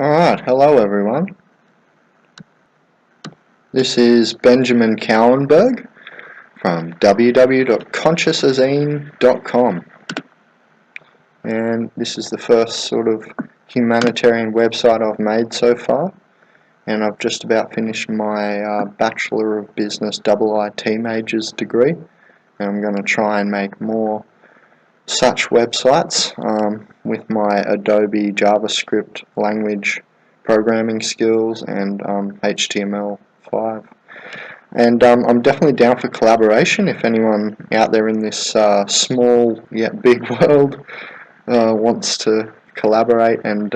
Alright, hello everyone. This is Benjamin Cowenberg from www.consciousazine.com, and this is the first sort of humanitarian website I've made so far, and I've just about finished my Bachelor of Business IT Majors degree, and I'm going to try and make more such websites with my Adobe JavaScript language programming skills and HTML5. And I'm definitely down for collaboration if anyone out there in this small yet big world wants to collaborate and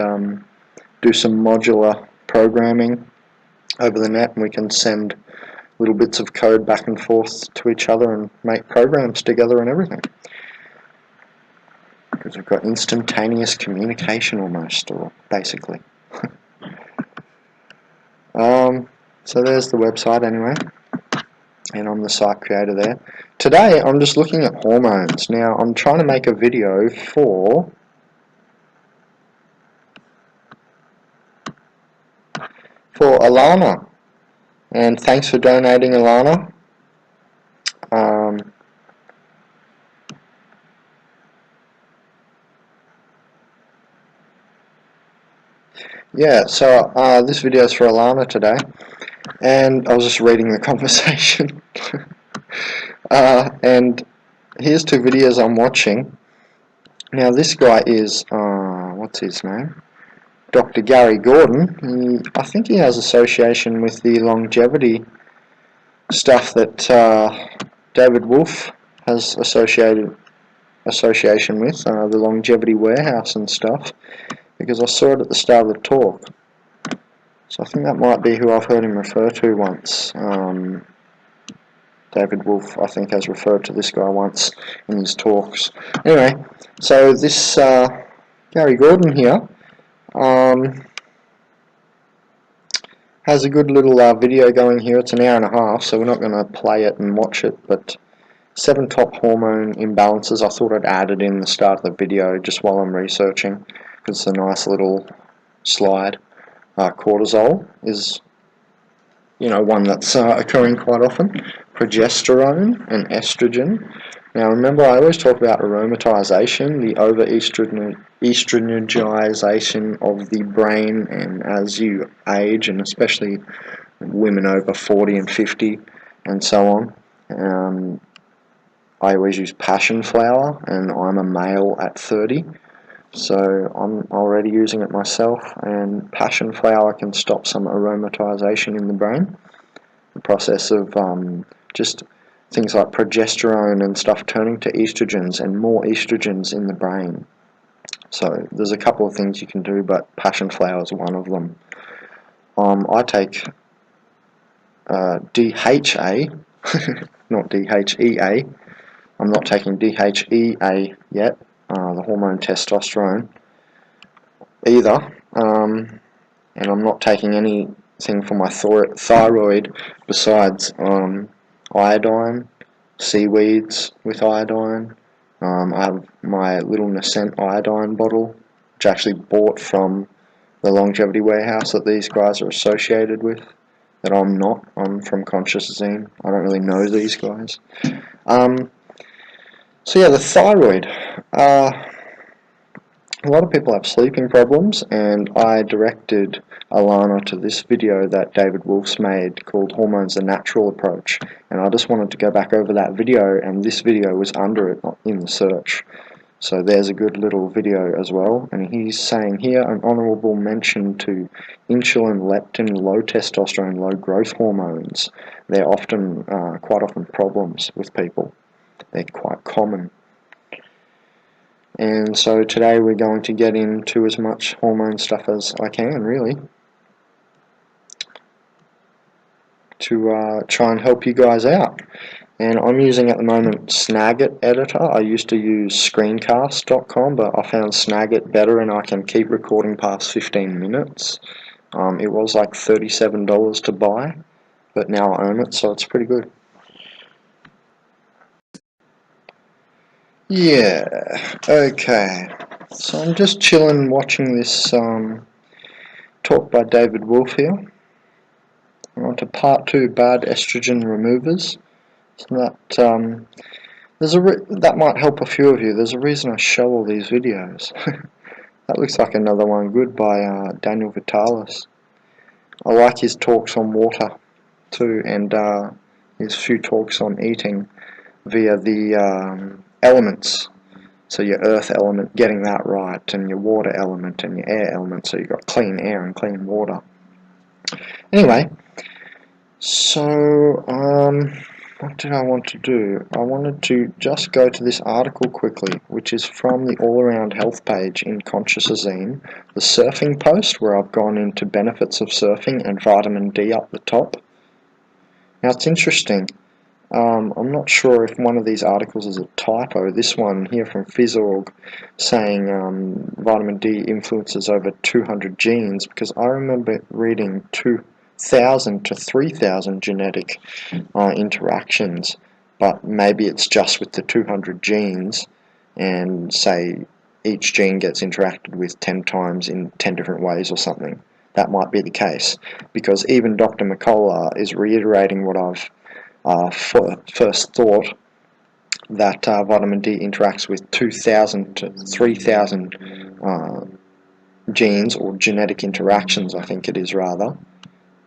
do some modular programming over the net, and we can send little bits of code back and forth to each other and make programs together and everything. Because we've got instantaneous communication almost, or basically. So there's the website anyway, and I'm the site creator there. Today I'm just looking at hormones. Now I'm trying to make a video for Alana, and thanks for donating, Alana. Yeah, so this video is for Alana today, and I was just reading the conversation. And here's two videos I'm watching. Now this guy is, what's his name? Dr. Gary Gordon. I think he has association with the longevity stuff that David Wolf has association with, the longevity warehouse and stuff, because I saw it at the start of the talk. So I think that might be who I've heard him refer to once. David Wolf, I think, has referred to this guy once in his talks. Anyway, so this Gary Gordon here has a good little video going here. It's an hour and a half, so we're not going to play it and watch it, but 7 top hormone imbalances. I thought I'd add it in the start of the video just while I'm researching, because it's a nice little slide. Cortisol is, one that's occurring quite often. Progesterone and estrogen. Now remember, I always talk about aromatization, the over-estrogenization of the brain, and as you age, and especially women over 40 and 50 and so on, I always use passion flower, and I'm a male at 30, so I'm already using it myself, and passion flower can stop some aromatization in the brain. The process of just things like progesterone and stuff turning to estrogens, and more estrogens in the brain. So there's a couple of things you can do, but passion flower is one of them. I take DHA, not DHEA. I'm not taking DHEA yet, the hormone testosterone, either, and I'm not taking anything for my thyroid besides iodine, seaweeds with iodine. I have my little Nascent iodine bottle, which I actually bought from the longevity warehouse that these guys are associated with, that I'm not. I'm from consciousazine. I don't really know these guys. So yeah, the thyroid. A lot of people have sleeping problems, and I directed Alana to this video that David Wolf's made called Hormones: The Natural Approach, and I just wanted to go back over that video, and this video was under it in the search. So there's a good little video as well, and he's saying here an honourable mention to insulin, leptin, low testosterone, low growth hormones. They're often, quite often, problems with people. They're quite common. And so today we're going to get into as much hormone stuff as I can, really, to try and help you guys out. And I'm using at the moment Snagit editor. I used to use screencast.com, but I found Snagit better, and I can keep recording past 15 minutes. It was like $37 to buy, but now I own it, so it's pretty good. Yeah, okay. So I'm just chilling watching this talk by David Wolf here. We're on to part 2, bad estrogen removers. So that that might help a few of you. There's a reason I show all these videos. That looks like another one good by Daniel Vitalis. I like his talks on water too, and his few talks on eating via the elements. So your earth element, getting that right, and your water element and your air element, so you've got clean air and clean water. Anyway, so what did I want to do? I wanted to just go to this article quickly, which is from the All Around Health page in Consciousazine, the surfing post, where I've gone into benefits of surfing and vitamin D up the top. Now it's interesting. I'm not sure if one of these articles is a typo. This one here from Phys.org saying vitamin D influences over 200 genes, because I remember reading 2,000 to 3,000 genetic interactions, but maybe it's just with the 200 genes, and say each gene gets interacted with 10 times in 10 different ways or something. That might be the case, because even Dr. McCullough is reiterating what I've first thought, that vitamin D interacts with 2,000 to 3,000 genes, or genetic interactions, I think it is rather.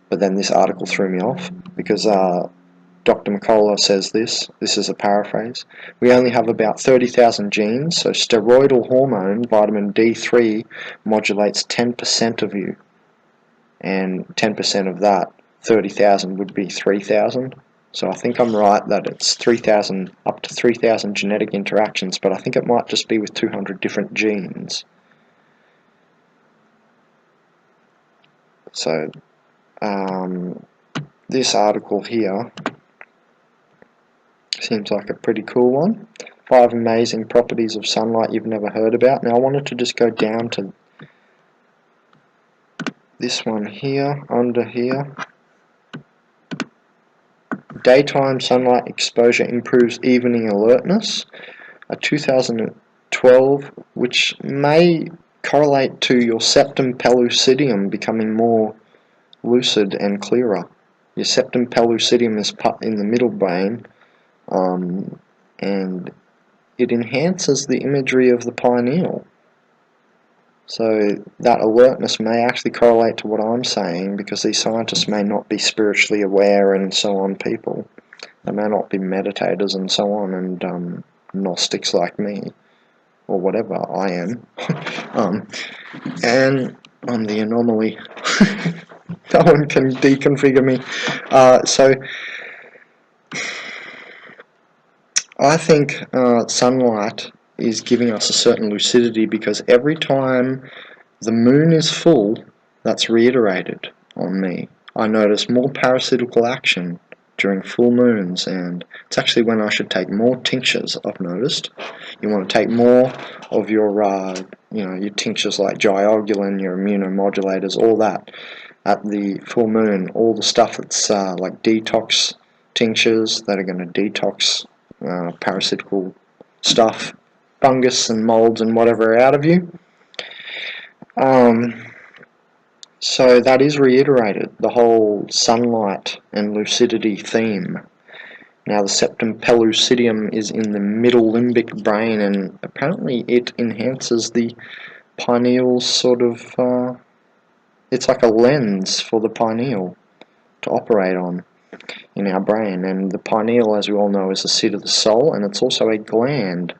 But then this article threw me off, because Dr. McCullough says this is a paraphrase: we only have about 30,000 genes, so steroidal hormone, vitamin D3, modulates 10% of you, and 10% of that, 30,000, would be 3,000. So I think I'm right that it's 3,000, up to 3,000 genetic interactions, but I think it might just be with 200 different genes. So this article here seems like a pretty cool one. 5 amazing properties of sunlight you've never heard about. Now I wanted to just go down to this one here, under here. Daytime sunlight exposure improves evening alertness. A 2012, which may correlate to your septum pellucidum becoming more lucid and clearer. Your septum pellucidum is in the middle brain, and it enhances the imagery of the pineal. So that alertness may actually correlate to what I'm saying, because these scientists may not be spiritually aware and so on people. They may not be meditators and so on, and Gnostics like me, or whatever I am. And I'm the anomaly. No one can deconfigure me. So I think sunlight is giving us a certain lucidity, because every time the moon is full, that's reiterated on me. I notice more parasitical action during full moons, and it's actually when I should take more tinctures, I've noticed. You want to take more of your your tinctures like giogulin, your immunomodulators, all that at the full moon. All the stuff that's like detox tinctures that are going to detox parasitical stuff, fungus and molds and whatever out of you. So that is reiterated, the whole sunlight and lucidity theme. Now the septum pellucidum is in the middle limbic brain, and apparently it enhances the pineal sort of, it's like a lens for the pineal to operate on in our brain. And the pineal, as we all know, is the seat of the soul, and it's also a gland.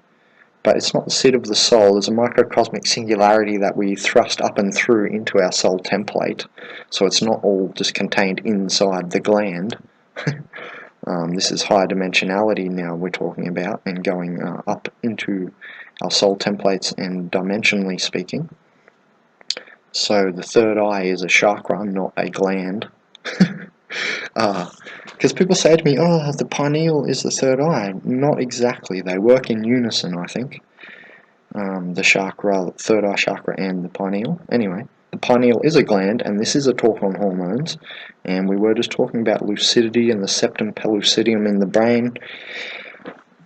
But it's not the seat of the soul. There's a microcosmic singularity that we thrust up and through into our soul template. So it's not all just contained inside the gland. This is higher dimensionality now we're talking about, and going up into our soul templates and dimensionally speaking. So the third eye is a chakra, not a gland. Because people say to me, oh, the pineal is the third eye. Not exactly. They work in unison, I think. The chakra, third eye chakra, and the pineal. Anyway, the pineal is a gland, and this is a talk on hormones. And we were just talking about lucidity and the septum pellucidum in the brain,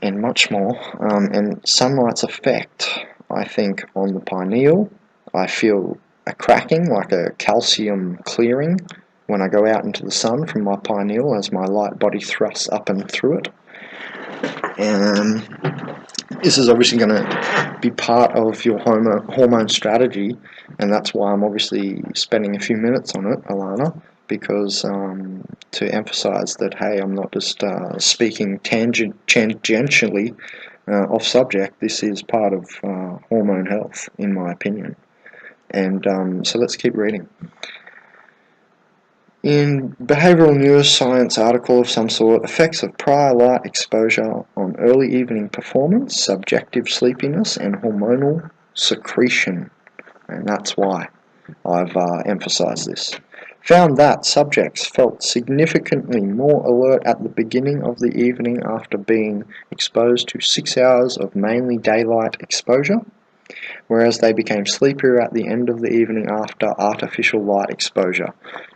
and much more. And sunlight's effect, I think, on the pineal. I feel a cracking, like a calcium clearing, when I go out into the sun from my pineal as my light body thrusts up and through it. And this is obviously going to be part of your hormone strategy, and that's why I'm obviously spending a few minutes on it, Alana, because to emphasize that, hey, I'm not just speaking tangentially off subject. This is part of hormone health, in my opinion. And so let's keep reading. In behavioral neuroscience article of some sort, effects of prior light exposure on early evening performance, subjective sleepiness, and hormonal secretion. And that's why I've emphasized this. Found that subjects felt significantly more alert at the beginning of the evening after being exposed to 6 hours of mainly daylight exposure, whereas they became sleepier at the end of the evening after artificial light exposure.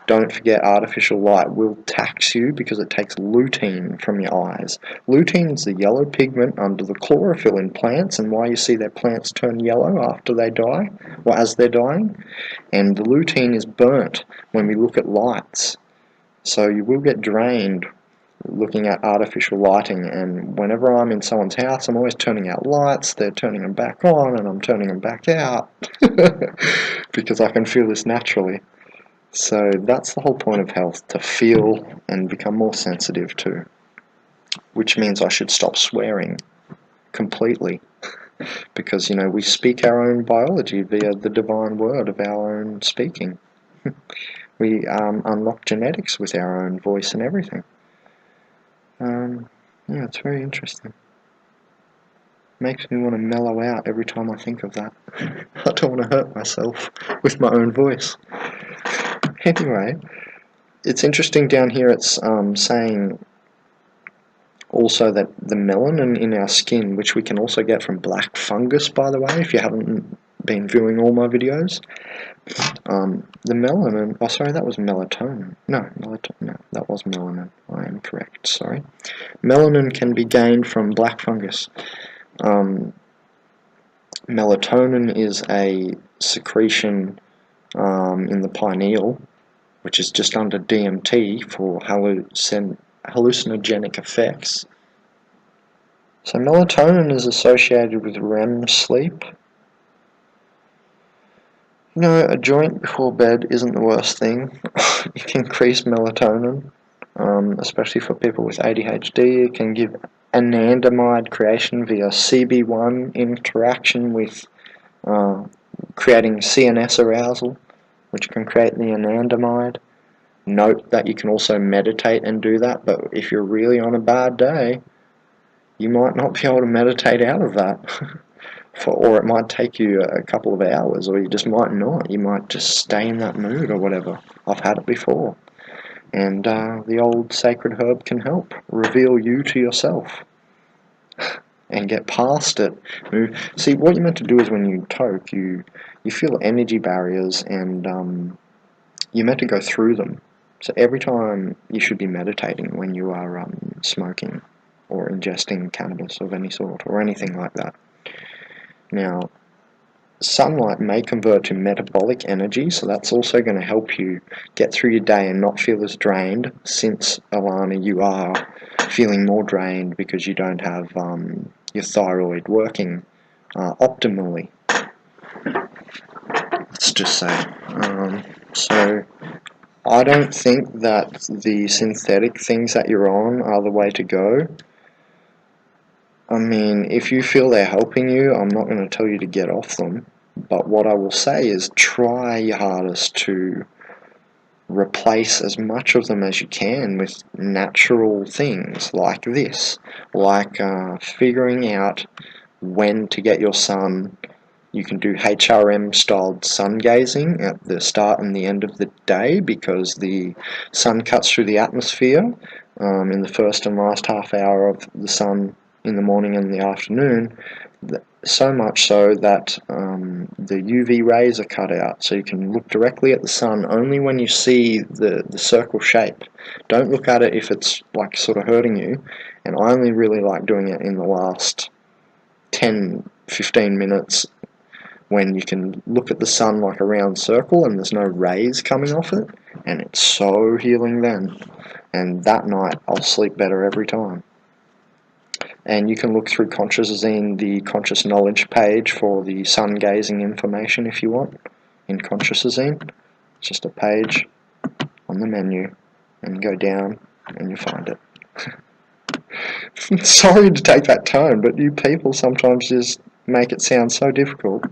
Don't forget, artificial light will tax you because it takes lutein from your eyes. Lutein is the yellow pigment under the chlorophyll in plants, and why you see their plants turn yellow after they die, or as they're dying. And the lutein is burnt when we look at lights. So you will get drained looking at artificial lighting, and whenever I'm in someone's house, I'm always turning out lights, they're turning them back on, and I'm turning them back out, because I can feel this naturally. So that's the whole point of health, to feel and become more sensitive to, which means I should stop swearing completely, because, you know, we speak our own biology via the divine word of our own speaking. We unlock genetics with our own voice and everything. Yeah, it's very interesting. Makes me want to mellow out every time I think of that. I don't want to hurt myself with my own voice. Anyway, it's interesting down here, it's saying also that the melanin in our skin, which we can also get from black fungus, by the way, if you haven't been viewing all my videos, the melanin, oh sorry, that was melatonin. No, that was melanin. I am correct, sorry. Melanin can be gained from black fungus. Melatonin is a secretion in the pineal, which is just under DMT for hallucinogenic effects. So melatonin is associated with REM sleep. You know, a joint before bed isn't the worst thing. It can increase melatonin, especially for people with ADHD. It can give anandamide creation via CB1 interaction with creating CNS arousal, which can create the anandamide. Note that you can also meditate and do that, but if you're really on a bad day, you might not be able to meditate out of that. Or it might take you a couple of hours, or you just might not. You might just stay in that mood or whatever. I've had it before. And the old sacred herb can help reveal you to yourself and get past it. See, what you're meant to do is when you toke, you feel energy barriers, and you're meant to go through them. So every time you should be meditating when you are smoking or ingesting cannabis of any sort or anything like that. Now, sunlight may convert to metabolic energy, so that's also going to help you get through your day and not feel as drained, since, Alana, you are feeling more drained because you don't have your thyroid working optimally. Let's just say. So, I don't think that the synthetic things that you're on are the way to go. I mean, if you feel they're helping you, I'm not going to tell you to get off them, but what I will say is try your hardest to replace as much of them as you can with natural things like this, like figuring out when to get your sun. You can do HRM styled sun gazing at the start and the end of the day, because the sun cuts through the atmosphere in the first and last half hour of the sun in the morning and the afternoon, so much so that the UV rays are cut out, so you can look directly at the sun only when you see the circle shape. Don't look at it if it's like sort of hurting you, and I only really like doing it in the last 10-15 minutes when you can look at the sun like a round circle and there's no rays coming off it, and it's so healing then. And that night I'll sleep better every time. And you can look through consciousazine, the conscious knowledge page, for the sun gazing information if you want in consciousazine. It's just a page on the menu, and go down and you find it. Sorry to take that tone, but you people sometimes just make it sound so difficult,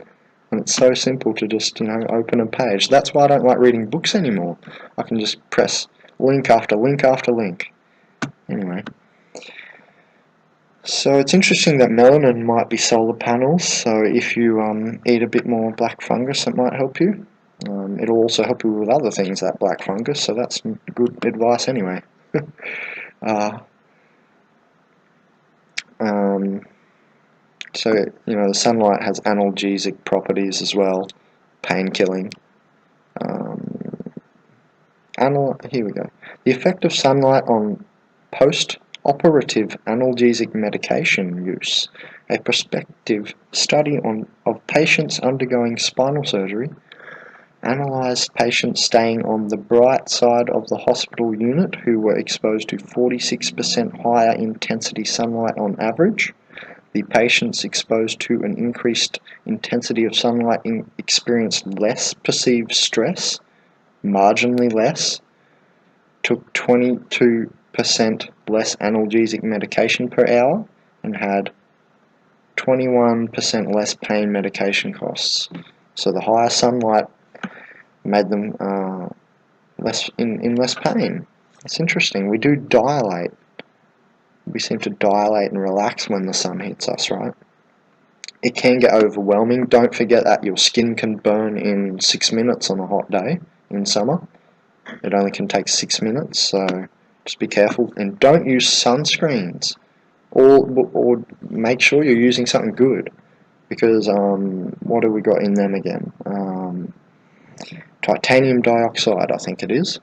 and it's so simple to just, open a page. That's why I don't like reading books anymore. I can just press link after link after link. Anyway, so it's interesting that melanin might be solar panels, so if you eat a bit more black fungus, it might help you. It'll also help you with other things, that black fungus, so that's good advice anyway. So, the sunlight has analgesic properties as well, pain killing. Here we go. The effect of sunlight on post-operative analgesic medication use. A prospective study of patients undergoing spinal surgery analysed patients staying on the bright side of the hospital unit who were exposed to 46% higher intensity sunlight on average. The patients exposed to an increased intensity of sunlight experienced less perceived stress, marginally less, took 22% less analgesic medication per hour, and had 21% less pain medication costs. So the higher sunlight made them in less pain. It's interesting. We do dilate. We seem to dilate and relax when the sun hits us, right? It can get overwhelming. Don't forget that your skin can burn in 6 minutes on a hot day in summer. It only can take 6 minutes, so just be careful. And don't use sunscreens. Or make sure you're using something good. Because, what have we got in them again? Titanium dioxide, I think it is.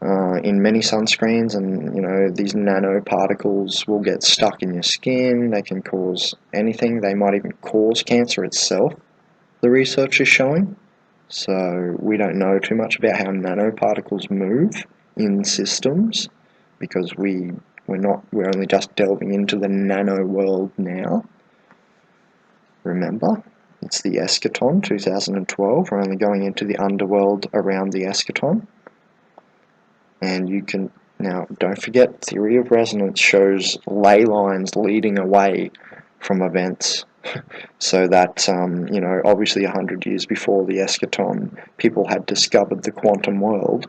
In many sunscreens, and these nanoparticles will get stuck in your skin. They can cause anything. They might even cause cancer itself, the research is showing. So we don't know too much about how nanoparticles move in systems, because we're only just delving into the nano world now. Remember, it's the eschaton 2012. We're only going into the underworld around the eschaton. And you can, now don't forget, theory of resonance shows ley lines leading away from events. So that, obviously 100 years before the eschaton, people had discovered the quantum world,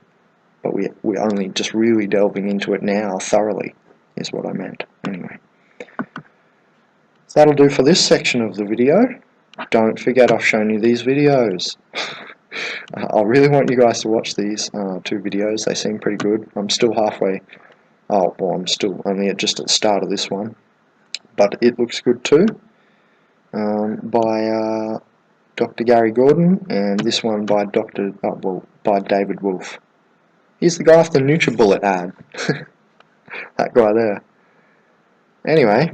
but we're only just really delving into it now thoroughly, is what I meant. Anyway, so that'll do for this section of the video. Don't forget, I've shown you these videos. I really want you guys to watch these 2 videos. They seem pretty good. I'm still halfway. Oh, well, I'm still only just at the start of this one, but it looks good too. By Dr. Gary Gordon, and this one by by David Wolf. He's the guy off the NutriBullet ad. That guy there. Anyway,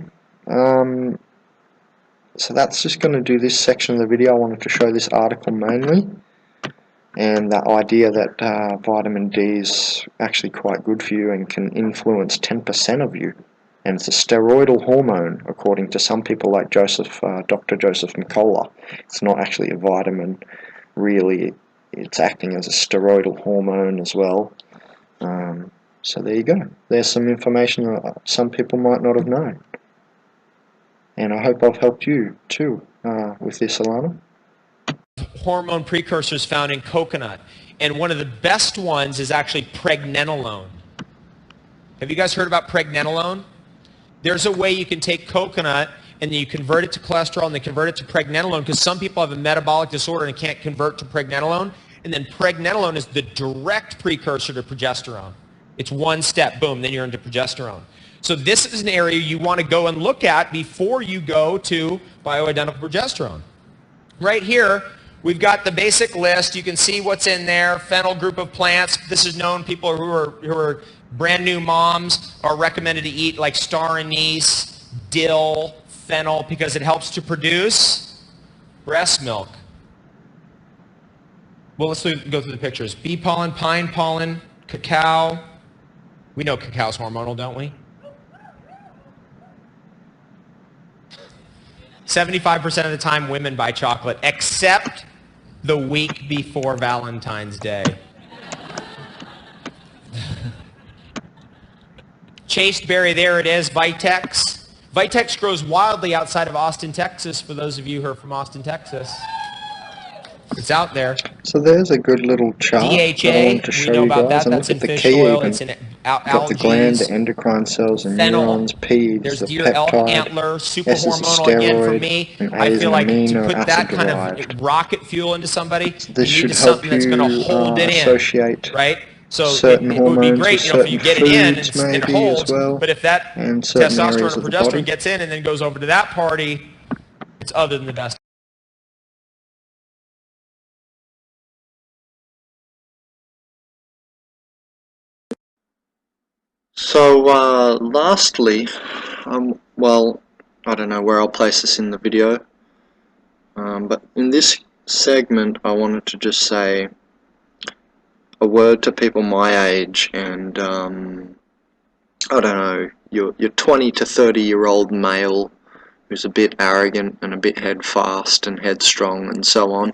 so that's just going to do this section of the video. I wanted to show this article mainly, and that idea that vitamin D is actually quite good for you and can influence 10% of you. And it's a steroidal hormone, according to some people like Dr. Joseph McCullough. It's not actually a vitamin, really. It's acting as a steroidal hormone as well. So there you go. There's some information that some people might not have known. And I hope I've helped you too with this, Alana. Hormone precursors found in coconut. And one of the best ones is actually pregnenolone. Have you guys heard about pregnenolone? There's a way you can take coconut and then you convert it to cholesterol and then convert it to pregnenolone, because some people have a metabolic disorder and can't convert to pregnenolone. And then pregnenolone is the direct precursor to progesterone. It's one step, boom, then you're into progesterone. So this is an area you want to go and look at before you go to bioidentical progesterone. Right here, we've got the basic list. You can see what's in there. Fennel group of plants. This is known. People who are brand new moms are recommended to eat like star anise, dill, fennel, because it helps to produce breast milk. Well, let's go through the pictures. Bee pollen, pine pollen, cacao. We know cacao's hormonal, don't we? 75% of the time women buy chocolate, except the week before Valentine's Day. Chased berry, there it is, Vitex. Vitex grows wildly outside of Austin, Texas, for those of you who are from Austin, Texas. It's out there. So there's a good little chart that I want to DHA, we show know you about guys, that. and That's look in at the fish key oil. even. It's in Got the gland, the algae. endocrine cells, the Fennel. neurons, PEDs, There's the deer elk peptide, antler, super S is a hormonal. Again, for steroid, me, and A I is feel an like to amino put acid that kind derived. of rocket fuel into somebody, So you this need should help something that's going to you hold it in, associate right? So certain it would be hormones great, with you know, if you certain get it in foods and it maybe as holds, well, but if that and certain testosterone areas or of the body. progesterone gets in and then goes over to that party, it's other than the best. So lastly, well, I don't know where I'll place this in the video, but in this segment I wanted to just say a word to people my age and I don't know, your 20 to 30-year-old male who's a bit arrogant and a bit head-fast and headstrong and so on.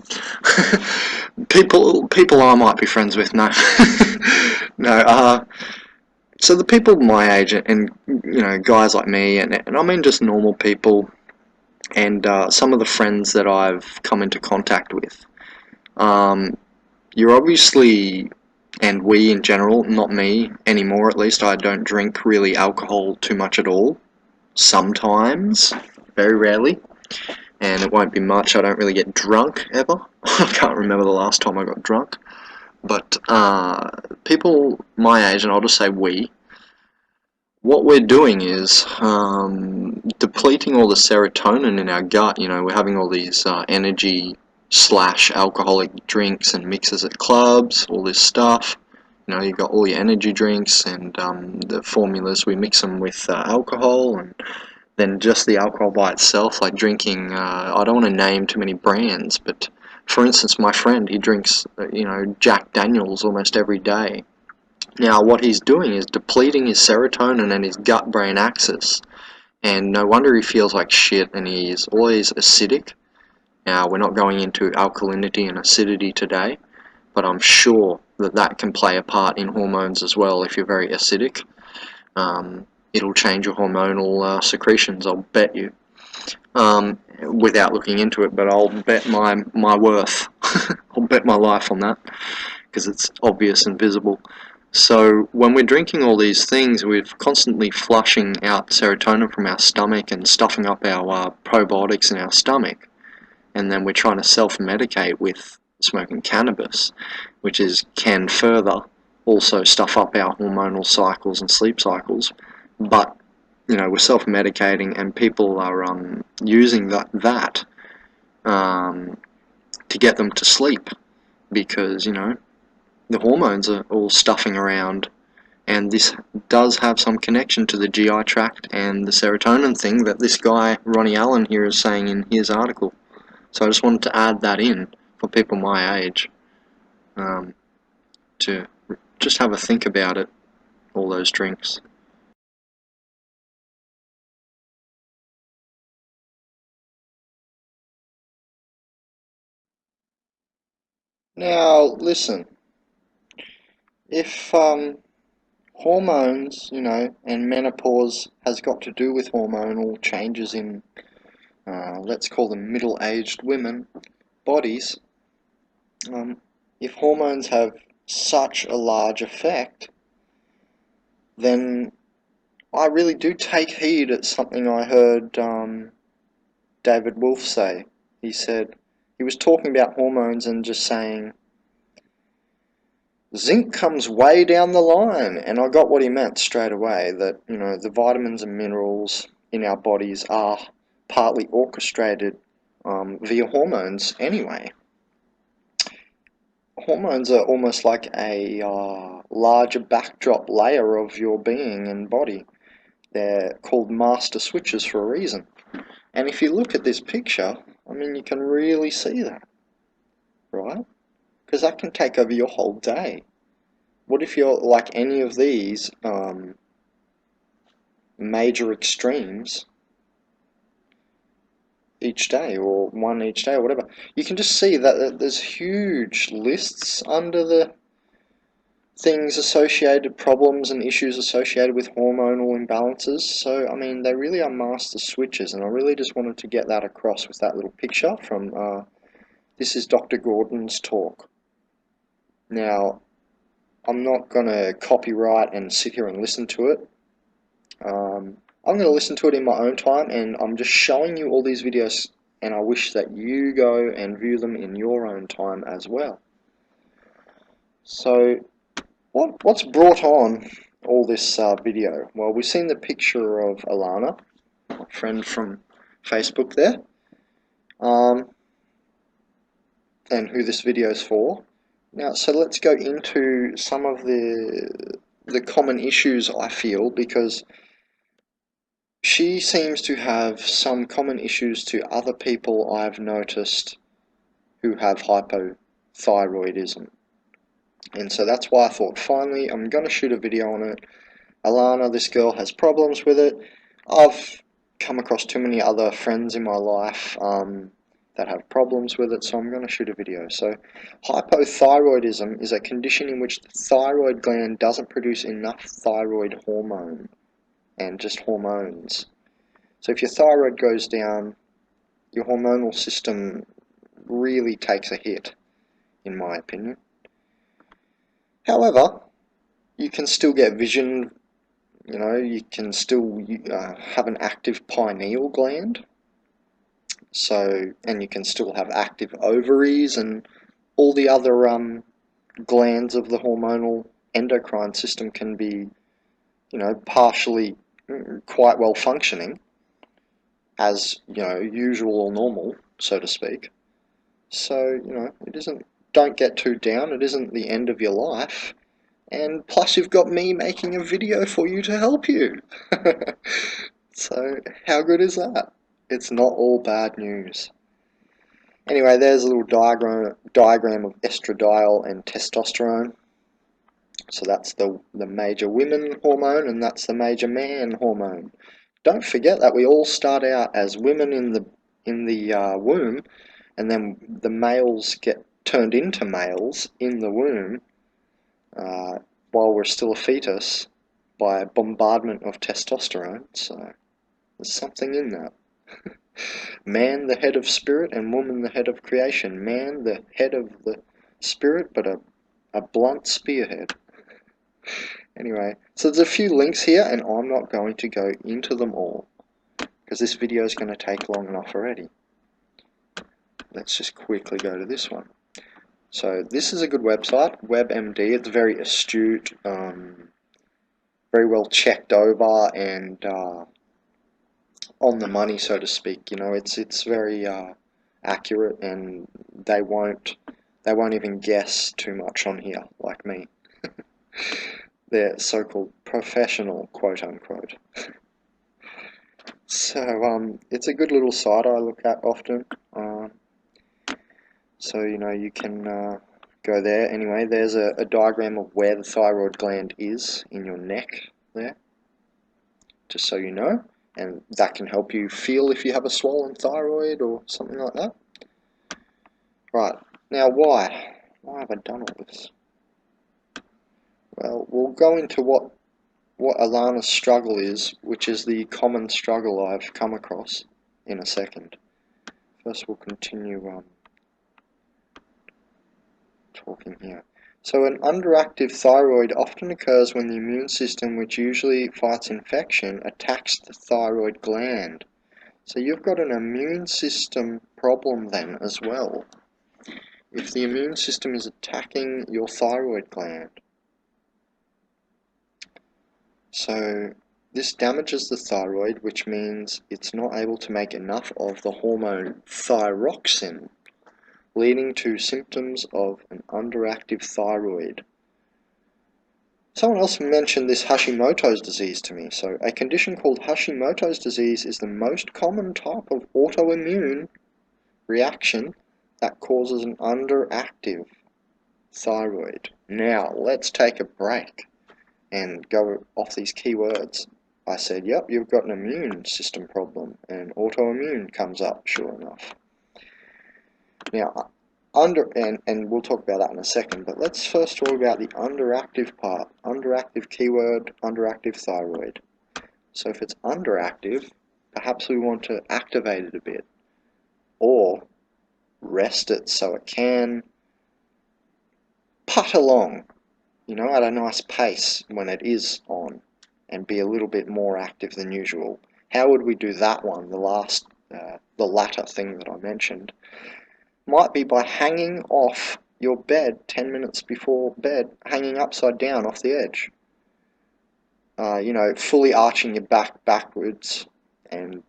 people I might be friends with, no. No, so the people my age and you know, guys like me and I mean just normal people and some of the friends that I've come into contact with, you're obviously, and we in general, not me anymore at least, I don't drink really alcohol too much at all. Sometimes, very rarely, and it won't be much. I don't really get drunk ever. I can't remember the last time I got drunk. But people my age, and I'll just say we, what we're doing is depleting all the serotonin in our gut. You know, we're having all these energy slash alcoholic drinks and mixes at clubs, all this stuff. You know, you've got all your energy drinks and the formulas, we mix them with alcohol, and then just the alcohol by itself, like drinking, I don't want to name too many brands, but for instance, my friend, he drinks, you know, Jack Daniels almost every day. Now, what he's doing is depleting his serotonin and his gut-brain axis, and no wonder he feels like shit, and he's always acidic. Now, we're not going into alkalinity and acidity today, but I'm sure that that can play a part in hormones as well if you're very acidic. It'll change your hormonal secretions, I'll bet you. Without looking into it, but I'll bet my worth. I'll bet my life on that, because it's obvious and visible. So when we're drinking all these things, we're constantly flushing out serotonin from our stomach and stuffing up our probiotics in our stomach. And then we're trying to self-medicate with smoking cannabis, which can further also stuff up our hormonal cycles and sleep cycles. But, you know, we're self-medicating, and people are using that to get them to sleep, because, you know, the hormones are all stuffing around, and this does have some connection to the GI tract and the serotonin thing that this guy, Ronnie Allen here, is saying in his article. So I just wanted to add that in for people my age, to just have a think about it, all those drinks. Now, listen, if hormones, you know, and menopause has got to do with hormonal changes in, let's call them middle-aged women, bodies, if hormones have such a large effect, then I really do take heed at something I heard David Wolf say. He said, he was talking about hormones and just saying, zinc comes way down the line, and I got what he meant straight away, that, you know, the vitamins and minerals in our bodies are partly orchestrated via hormones anyway. Hormones are almost like a larger backdrop layer of your being and body. They're called master switches for a reason. And if you look at this picture, I mean, you can really see that, right? because that can take over your whole day. What if you're like any of these major extremes each day, or one each day, or whatever? You can just see that there's huge lists under the things associated, problems and issues associated with hormonal imbalances. So, I mean, they really are master switches, and I really just wanted to get that across with that little picture from, this is Dr. Gordon's talk. Now, I'm not going to copyright and sit here and listen to it. I'm going to listen to it in my own time, and I'm just showing you all these videos, and I wish that you go and view them in your own time as well. So, what's brought on all this video? Well, we've seen the picture of Alana, my friend from Facebook there, and who this video is for. Now, so let's go into some of the common issues I feel, because she seems to have some common issues to other people I've noticed who have hypothyroidism. And so that's why I thought, finally, I'm going to shoot a video on it. Alana, this girl, has problems with it. I've come across too many other friends in my life that have problems with it, so I'm going to shoot a video. So, hypothyroidism is a condition in which the thyroid gland doesn't produce enough thyroid hormone, and just hormones. So if your thyroid goes down, your hormonal system really takes a hit, in my opinion. However, you can still get vision, you know, you can still have an active pineal gland, so, and you can still have active ovaries and all the other glands of the hormonal endocrine system can be, you know, partially quite well functioning as, you know, usual or normal, so to speak. So, you know, it isn't, don't get too down, it isn't the end of your life, and plus you've got me making a video for you to help you. So, how good is that? It's not all bad news. Anyway, there's a little diagram of estradiol and testosterone. So that's the major women hormone, and that's the major man hormone. Don't forget that we all start out as women in the womb, and then the males get turned into males in the womb while we're still a fetus by a bombardment of testosterone. So there's something in that. Man the head of spirit and woman the head of creation. Man the head of the spirit, but a blunt spearhead. Anyway, so there's a few links here, and I'm not going to go into them all, because this video is going to take long enough already. Let's just quickly go to this one. So this is a good website, WebMD. It's very astute, very well checked over, and on the money, so to speak. You know, it's very accurate, and they won't even guess too much on here, like me. They're so-called professional, quote-unquote. So, it's a good little site I look at often. So, you know, you can go there. Anyway, there's a diagram of where the thyroid gland is in your neck there, just so you know. And that can help you feel if you have a swollen thyroid or something like that. Right, now why? Why have I done all this? Well, we'll go into what Alana's struggle is, which is the common struggle I've come across, in a second. First we'll continue talking here. So an underactive thyroid often occurs when the immune system, which usually fights infection, attacks the thyroid gland. So you've got an immune system problem then as well, if the immune system is attacking your thyroid gland. So this damages the thyroid, which means it's not able to make enough of the hormone thyroxine, leading to symptoms of an underactive thyroid. Someone else mentioned this Hashimoto's disease to me. So a condition called Hashimoto's disease is the most common type of autoimmune reaction that causes an underactive thyroid. Now, let's take a break and go off these keywords. I said, yep, you've got an immune system problem, and autoimmune comes up, sure enough. Now, and we'll talk about that in a second, but let's first talk about the underactive part. Underactive keyword, underactive thyroid. So if it's underactive, perhaps we want to activate it a bit, or rest it so it can putt along, you know, at a nice pace when it is on, and be a little bit more active than usual. How would we do that one, the latter thing that I mentioned? Might be by hanging off your bed 10 minutes before bed, hanging upside down off the edge. You know, fully arching your back backwards and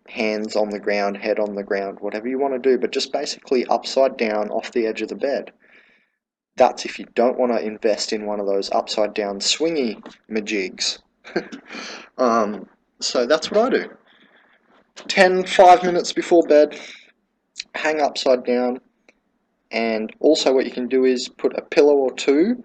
hands on the ground, head on the ground, whatever you want to do, but just basically upside down off the edge of the bed. That's if you don't want to invest in one of those upside down swingy majigs. So that's what I do. 5 minutes before bed, hang upside down, and also what you can do is put a pillow or two,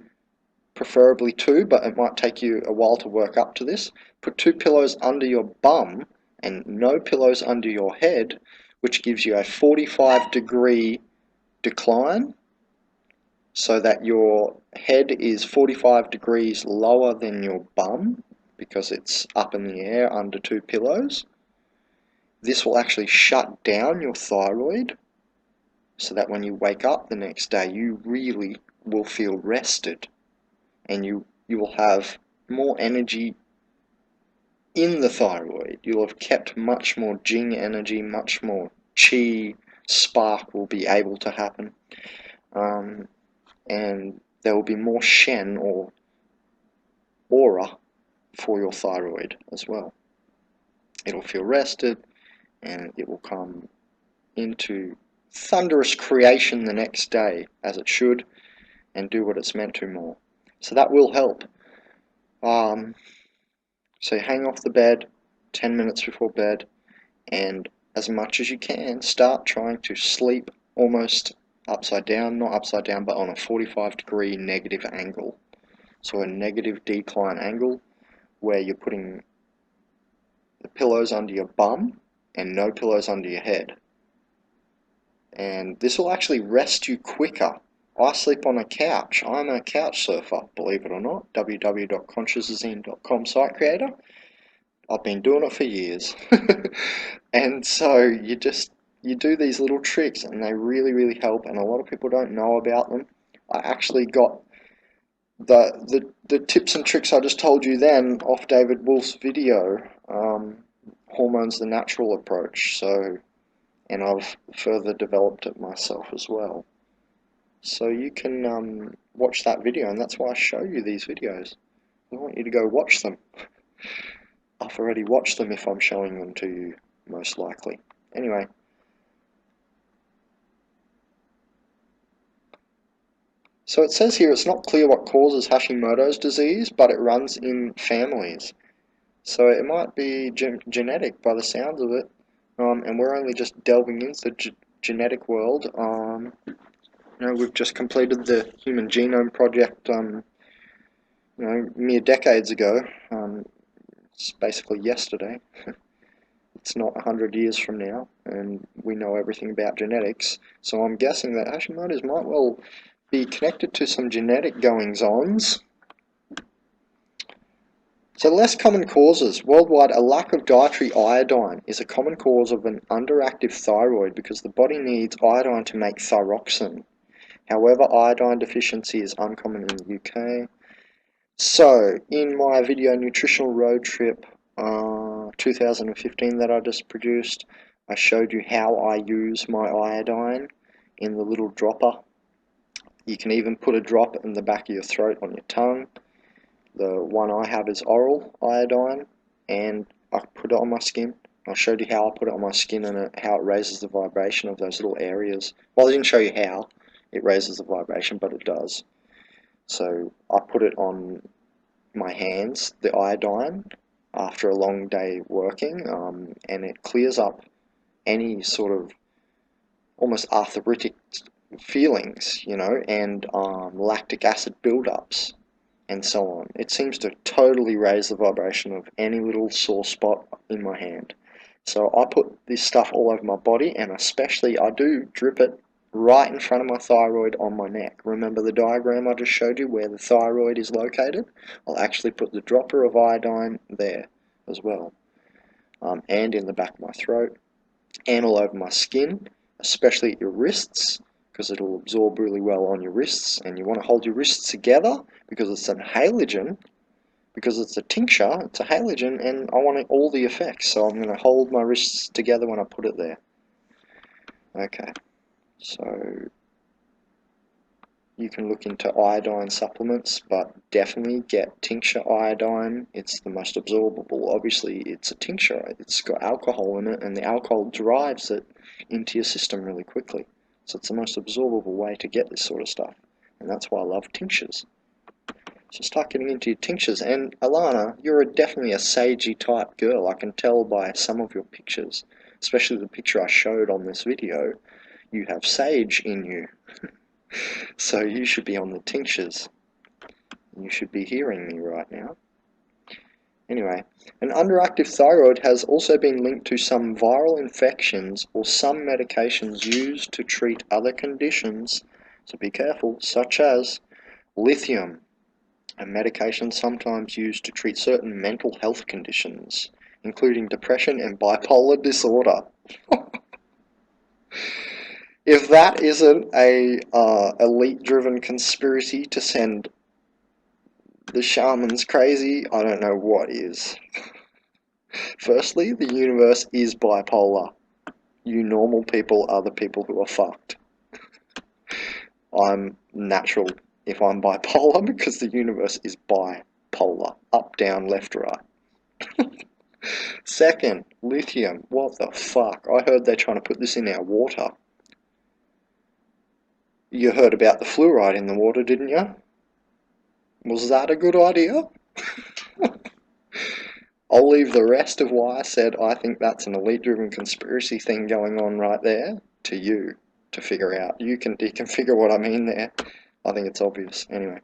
preferably two, but it might take you a while to work up to this. Put 2 pillows under your bum and no pillows under your head, which gives you a 45-degree decline, so that your head is 45 degrees lower than your bum because it's up in the air under 2 pillows. This will actually shut down your thyroid so that when you wake up the next day you really will feel rested, and you will have more energy in the thyroid. You'll have kept much more Jing energy, much more Qi spark will be able to happen. And there will be more Shen or aura for your thyroid as well. It'll feel rested, and it will come into thunderous creation the next day, as it should, and do what it's meant to more. So that will help. So hang off the bed 10 minutes before bed, and as much as you can, start trying to sleep almost upside down, not upside down, but on a 45-degree negative angle. So a negative decline angle where you're putting the pillows under your bum and no pillows under your head. And this will actually rest you quicker. I sleep on a couch. I'm a couch surfer, believe it or not. www.consciousazine.com site creator. I've been doing it for years. And so you do these little tricks, and they really, really help, and a lot of people don't know about them. I actually got the tips and tricks I just told you then off David Wolf's video, Hormones the Natural Approach, and I've further developed it myself as well. So you can watch that video, and that's why I show you these videos. I want you to go watch them. I've already watched them if I'm showing them to you, most likely. Anyway. So it says here it's not clear what causes Hashimoto's disease, but it runs in families. So it might be genetic by the sounds of it, and we're only just delving into the genetic world. You know, we've just completed the Human Genome Project, you know, mere decades ago. It's basically yesterday. It's not 100 years from now, and we know everything about genetics. So I'm guessing that Hashimoto's might well be connected to some genetic goings-ons. So less common causes. Worldwide, a lack of dietary iodine is a common cause of an underactive thyroid because the body needs iodine to make thyroxine. However, iodine deficiency is uncommon in the UK. So, in my video Nutritional Road Trip 2015 that I just produced, I showed you how I use my iodine in the little dropper. You can even put a drop in the back of your throat on your tongue. The one I have is oral iodine, and I put it on my skin. I showed you how I put it on my skin and how it raises the vibration of those little areas. Well, I didn't show you how it raises the vibration, but it does. So I put it on my hands, the iodine, after a long day working, and it clears up any sort of almost arthritic feelings, and lactic acid buildups and so on. It seems to totally raise the vibration of any little sore spot in my hand. So I put this stuff all over my body, and especially I do drip it right in front of my thyroid on my neck. Remember the diagram I just showed you where the thyroid is located? I'll actually put the dropper of iodine there as well, and in the back of my throat, and all over my skin, especially at your wrists, because it'll absorb really well on your wrists, and you want to hold your wrists together because it's an halogen, because it's a tincture, it's a halogen, and I want all the effects, so I'm going to hold my wrists together when I put it there. Okay, so you can look into iodine supplements, but definitely get tincture iodine. It's the most absorbable. Obviously, it's a tincture. It's got alcohol in it, and the alcohol drives it into your system really quickly. So it's the most absorbable way to get this sort of stuff. And that's why I love tinctures. So start getting into your tinctures. And Alana, you're definitely a sagey type girl. I can tell by some of your pictures, especially the picture I showed on this video. You have sage in you. So you should be on the tinctures. You should be hearing me right now. Anyway, an underactive thyroid has also been linked to some viral infections or some medications used to treat other conditions, so be careful, such as lithium, a medication sometimes used to treat certain mental health conditions, including depression and bipolar disorder. If that isn't a elite-driven conspiracy to send the shamans crazy, I don't know what is. Firstly, the universe is bipolar. You normal people are the people who are fucked. I'm natural if I'm bipolar because the universe is bipolar. Up, down, left, right. Second, lithium. What the fuck? I heard they're trying to put this in our water. You heard about the fluoride in the water, didn't you? Was that a good idea? I'll leave the rest of why I said I think that's an elite-driven conspiracy thing going on right there to you to figure out. You can figure what I mean there. I think it's obvious. Anyway.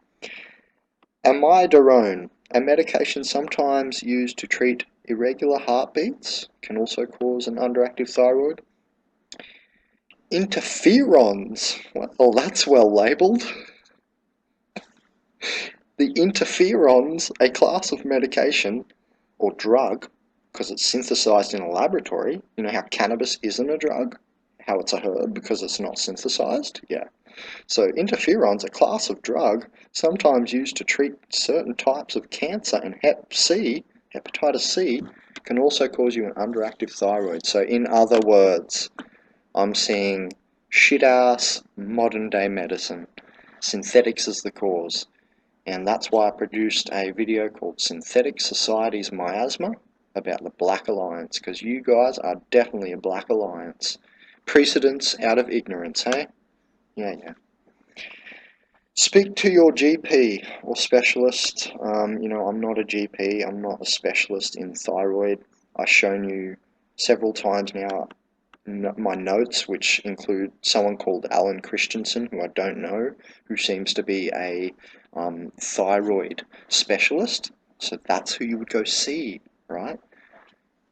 Amiodarone, a medication sometimes used to treat irregular heartbeats, can also cause an underactive thyroid. Interferons, well, that's well labelled. The interferons, a class of medication or drug, because it's synthesized in a laboratory. You know how cannabis isn't a drug? How it's a herb because it's not synthesized? Yeah. So interferons, a class of drug, sometimes used to treat certain types of cancer, and hepatitis C, can also cause you an underactive thyroid. So in other words, I'm seeing shit-ass modern-day medicine. Synthetics is the cause. And that's why I produced a video called Synthetic Society's Miasma about the Black Alliance, because you guys are definitely a Black Alliance. Precedence out of ignorance, hey? Yeah. Speak to your GP or specialist. I'm not a GP, I'm not a specialist in thyroid. I've shown you several times now my notes, which include someone called Alan Christensen, who I don't know, who seems to be a thyroid specialist. So that's who you would go see, right?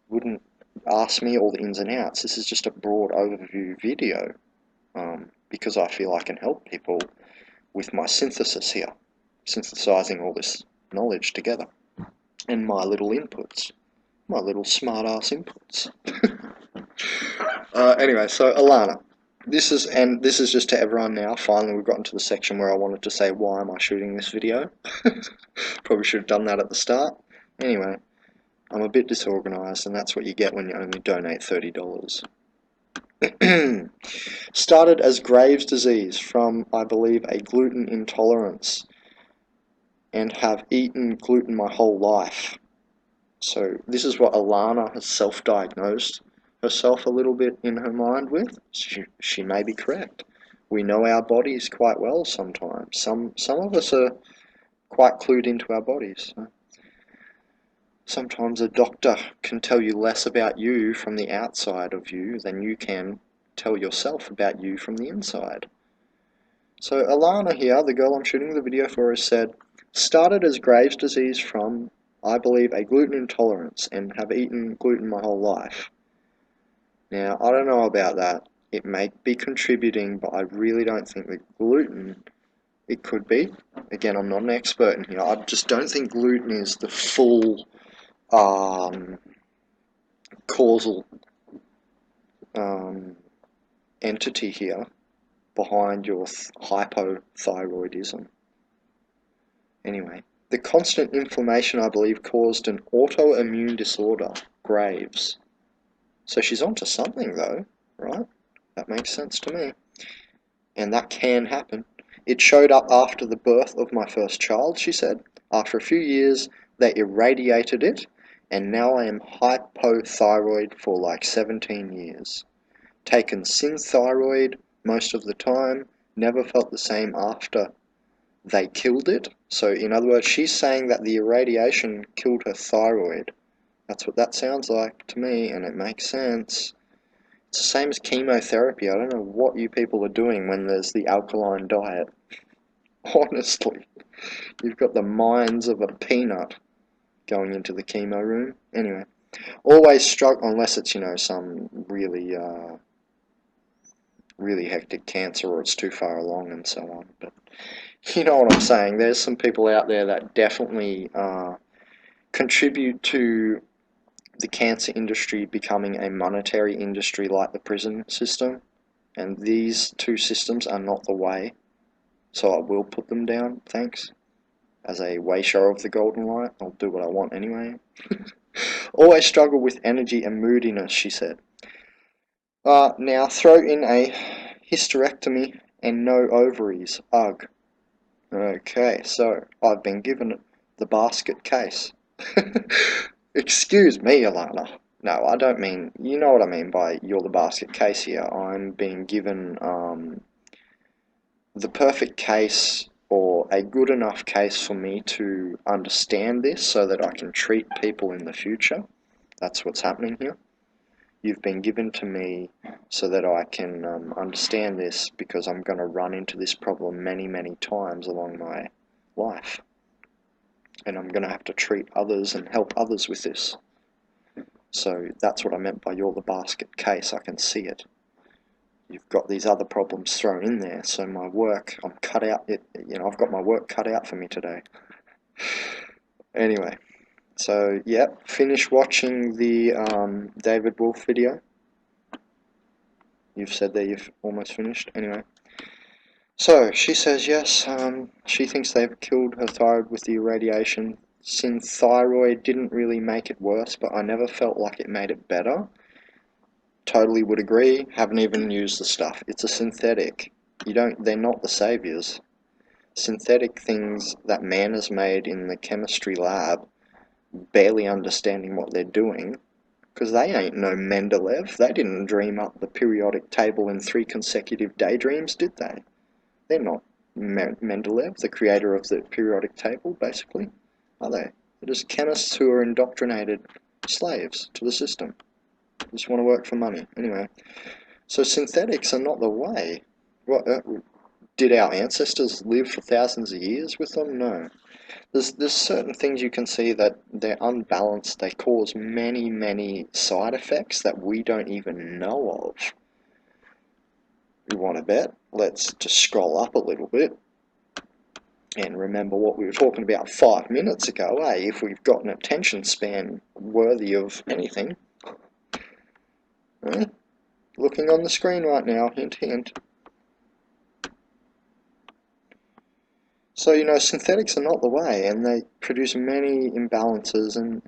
Wouldn't ask me all the ins and outs. This is just a broad overview video because I feel I can help people with my synthesis here, synthesizing all this knowledge together, and my little inputs, my little smart-ass inputs. Anyway, so Alana, this is just to everyone now. Finally, we've gotten to the section where I wanted to say why am I shooting this video. Probably should have done that at the start. Anyway, I'm a bit disorganized, and that's what you get when you only donate $30. Started as Graves' disease from, I believe, a gluten intolerance, and have eaten gluten my whole life. So this is what Alana has self-diagnosed herself a little bit in her mind with. She may be correct. We know our bodies quite well sometimes. Some of us are quite clued into our bodies. Sometimes a doctor can tell you less about you from the outside of you than you can tell yourself about you from the inside. So Alana here, the girl I'm shooting the video for, has said, started as Graves' disease from, I believe, a gluten intolerance and have eaten gluten my whole life. Now, I don't know about that. It may be contributing, but I really don't think that gluten, it could be. Again, I'm not an expert in here. I just don't think gluten is the full causal entity here behind your hypothyroidism. Anyway, the constant inflammation, I believe, caused an autoimmune disorder, Graves. So she's onto something, though, right? That makes sense to me. And that can happen. It showed up after the birth of my first child, she said. After a few years, they irradiated it, and now I am hypothyroid for like 17 years. Taken Synthyroid most of the time, never felt the same after they killed it. So in other words, she's saying that the irradiation killed her thyroid. That's what that sounds like to me, and it makes sense. It's the same as chemotherapy. I don't know what you people are doing when there's the alkaline diet. Honestly, you've got the minds of a peanut going into the chemo room. Anyway, always struggle, unless it's, you know, some really hectic cancer or it's too far along and so on. But you know what I'm saying. There's some people out there that definitely contribute to the cancer industry becoming a monetary industry like the prison system, and these two systems are not the way, so I will put them down, thanks. As a way show of the golden light, I'll do what I want anyway. Always struggle with energy and moodiness, she said. Now throw in a hysterectomy and no ovaries, ugh. Okay, so I've been given the basket case. Excuse me, Alana. No, I don't mean, you know what I mean by you're the basket case here. I'm being given the perfect case, or a good enough case for me to understand this so that I can treat people in the future. That's what's happening here. You've been given to me so that I can understand this, because I'm going to run into this problem many, many times along my life. And I'm going to have to treat others and help others with this. So that's what I meant by you're the basket case. I can see it. You've got these other problems thrown in there, so my work, I'm cut out. I've got my work cut out for me today. Anyway, so yeah, finish watching the David Wolf video. You've said that you've almost finished. Anyway, so she says yes. She thinks they've killed her thyroid with the irradiation. Synthyroid didn't really make it worse, but I never felt like it made it better. Totally would agree. Haven't even used the stuff. It's a synthetic. They're not the saviors. Synthetic things that man has made in the chemistry lab, barely understanding what they're doing, because they ain't no Mendeleev. They didn't dream up the periodic table in 3 consecutive daydreams, did they? They're not Mendeleev, the creator of the periodic table, basically, are they? They're just chemists who are indoctrinated slaves to the system. Just want to work for money. Anyway, so synthetics are not the way. What, did our ancestors live for thousands of years with them? No. There's certain things you can see that they're unbalanced. They cause many, many side effects that we don't even know of. You want to bet? Let's just scroll up a little bit and remember what we were talking about 5 minutes ago, if we've got an attention span worthy of anything. Looking on the screen right now, hint, hint. So, synthetics are not the way, and they produce many imbalances and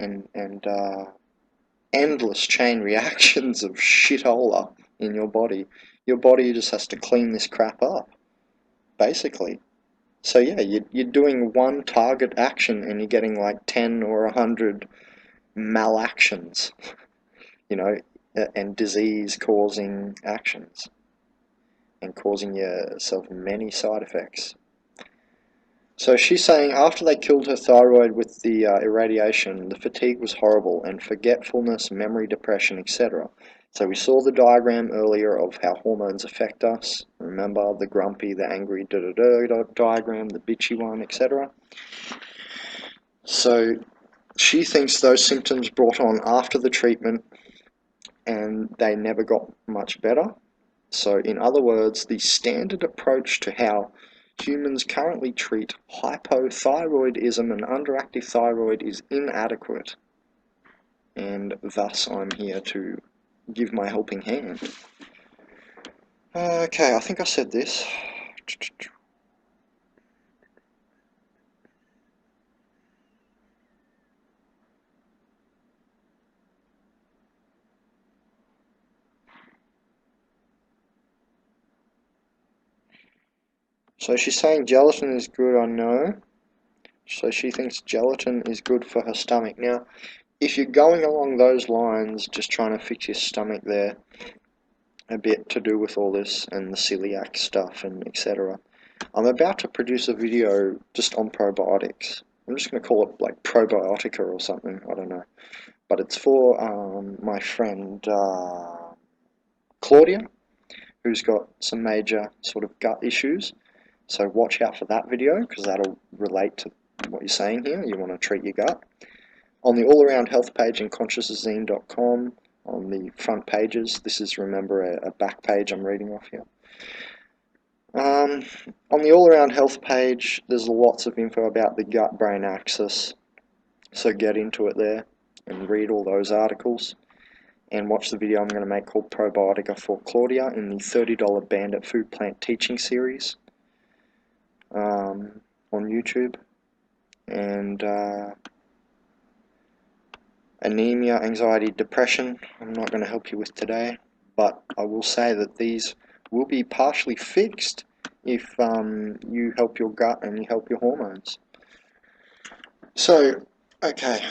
endless chain reactions of shitola in your body. Your body just has to clean this crap up, basically. So yeah, you're doing one target action and you're getting like 10 or 100 malactions, and disease-causing actions, and causing yourself many side effects. So she's saying after they killed her thyroid with the irradiation, the fatigue was horrible, and forgetfulness, memory depression, etc. So we saw the diagram earlier of how hormones affect us. Remember the grumpy, the angry, diagram, the bitchy one, etc. So she thinks those symptoms brought on after the treatment and they never got much better. So in other words, the standard approach to how humans currently treat hypothyroidism and underactive thyroid is inadequate. And thus I'm here to give my helping hand. Okay, I think I said this. So she's saying gelatin is good, I know. So she thinks gelatin is good for her stomach. Now, if you're going along those lines, just trying to fix your stomach there, a bit to do with all this and the celiac stuff and etc. I'm about to produce a video just on probiotics. I'm just going to call it like Probiotica or something, I don't know. But it's for my friend Claudia, who's got some major sort of gut issues. So watch out for that video, because that'll relate to what you're saying here. You want to treat your gut. On the all-around health page in consciousazine.com, on the front pages, this is, remember, a back page I'm reading off here. On the all-around health page, there's lots of info about the gut-brain axis. So get into it there and read all those articles. And watch the video I'm going to make called Probiotica for Claudia in the $30 Bandit Food Plant Teaching Series on YouTube. And anemia, anxiety, depression, I'm not going to help you with today, but I will say that these will be partially fixed if you help your gut and you help your hormones. So, okay,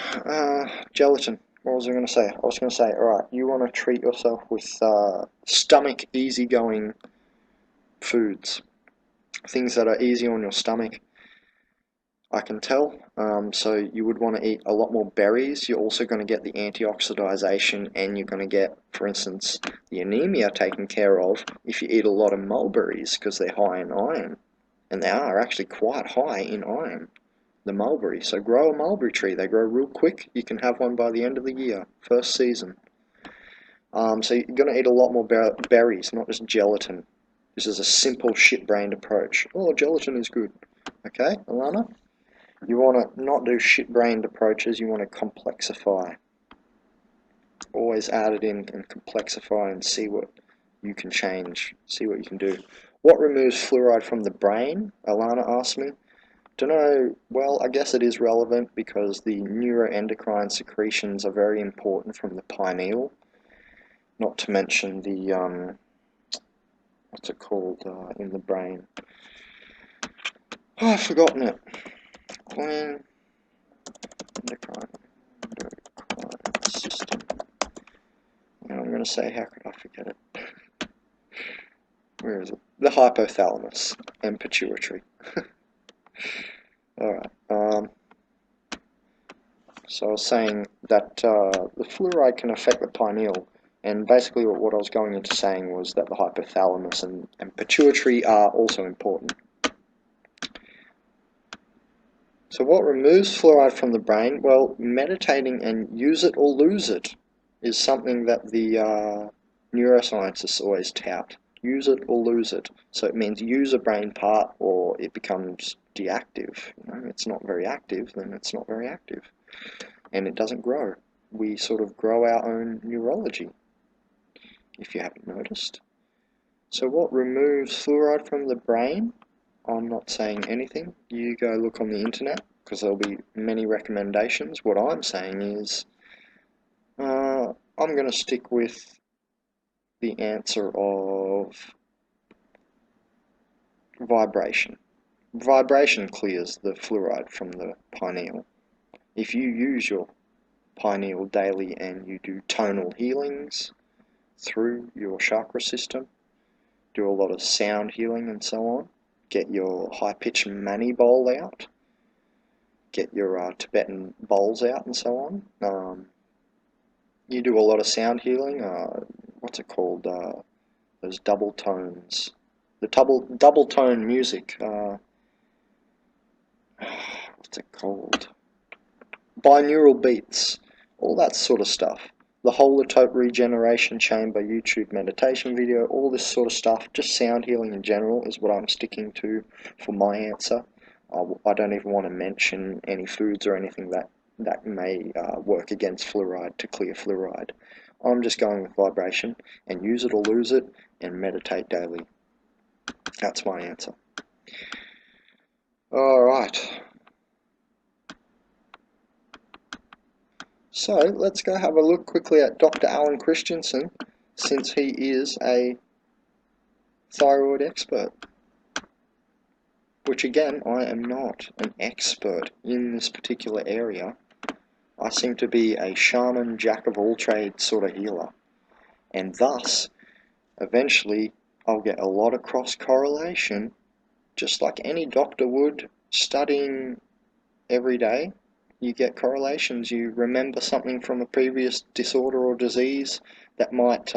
gelatin. What was I going to say? I was going to say, alright, you want to treat yourself with stomach easygoing foods. Things that are easy on your stomach, I can tell. So you would want to eat a lot more berries. You're also going to get the antioxidization, and you're going to get, for instance, the anemia taken care of if you eat a lot of mulberries, because they're high in iron. And they are actually quite high in iron, the mulberry. So grow a mulberry tree. They grow real quick. You can have one by the end of the year, first season. So you're going to eat a lot more berries, not just gelatin. This is a simple shit-brained approach. Oh, gelatin is good. Okay, Alana? You want to not do shit-brained approaches, you want to complexify. Always add it in and complexify and see what you can change, see what you can do. What removes fluoride from the brain? Alana asked me. Don't know, well, I guess it is relevant because the neuroendocrine secretions are very important from the pineal. Not to mention the, what's it called in the brain? Oh, I've forgotten it. Endocrine system. And I'm going to say, how could I forget it? Where is it? The hypothalamus and pituitary. Alright, so I was saying that the fluoride can affect the pineal, and basically what I was going into saying was that the hypothalamus and pituitary are also important. So what removes fluoride from the brain? Well, meditating and use it or lose it is something that the neuroscientists always tout. Use it or lose it. So it means use a brain part or it becomes deactive. You know, it's not very active, then it's not very active. And it doesn't grow. We sort of grow our own neurology, if you haven't noticed. So what removes fluoride from the brain? I'm not saying anything. You go look on the internet, because there'll be many recommendations. What I'm saying is, I'm going to stick with the answer of vibration. Vibration clears the fluoride from the pineal. If you use your pineal daily and you do tonal healings through your chakra system, do a lot of sound healing and so on, get your high-pitched mani bowl out, get your Tibetan bowls out and so on. You do a lot of sound healing, what's it called, those double tones, the double tone music, what's it called, binaural beats, all that sort of stuff. The holotope regeneration chamber YouTube meditation video, all this sort of stuff, just sound healing in general is what I'm sticking to for my answer. I don't even want to mention any foods or anything that may work against fluoride to clear fluoride. I'm just going with vibration and use it or lose it and meditate daily. That's my answer. Alright. So let's go have a look quickly at Dr. Alan Christensen, since he is a thyroid expert. Which again, I am not an expert in this particular area. I seem to be a shaman, jack of all trades sort of healer. And thus, eventually, I'll get a lot of cross-correlation, just like any doctor would, studying every day. You get correlations. You remember something from a previous disorder or disease that might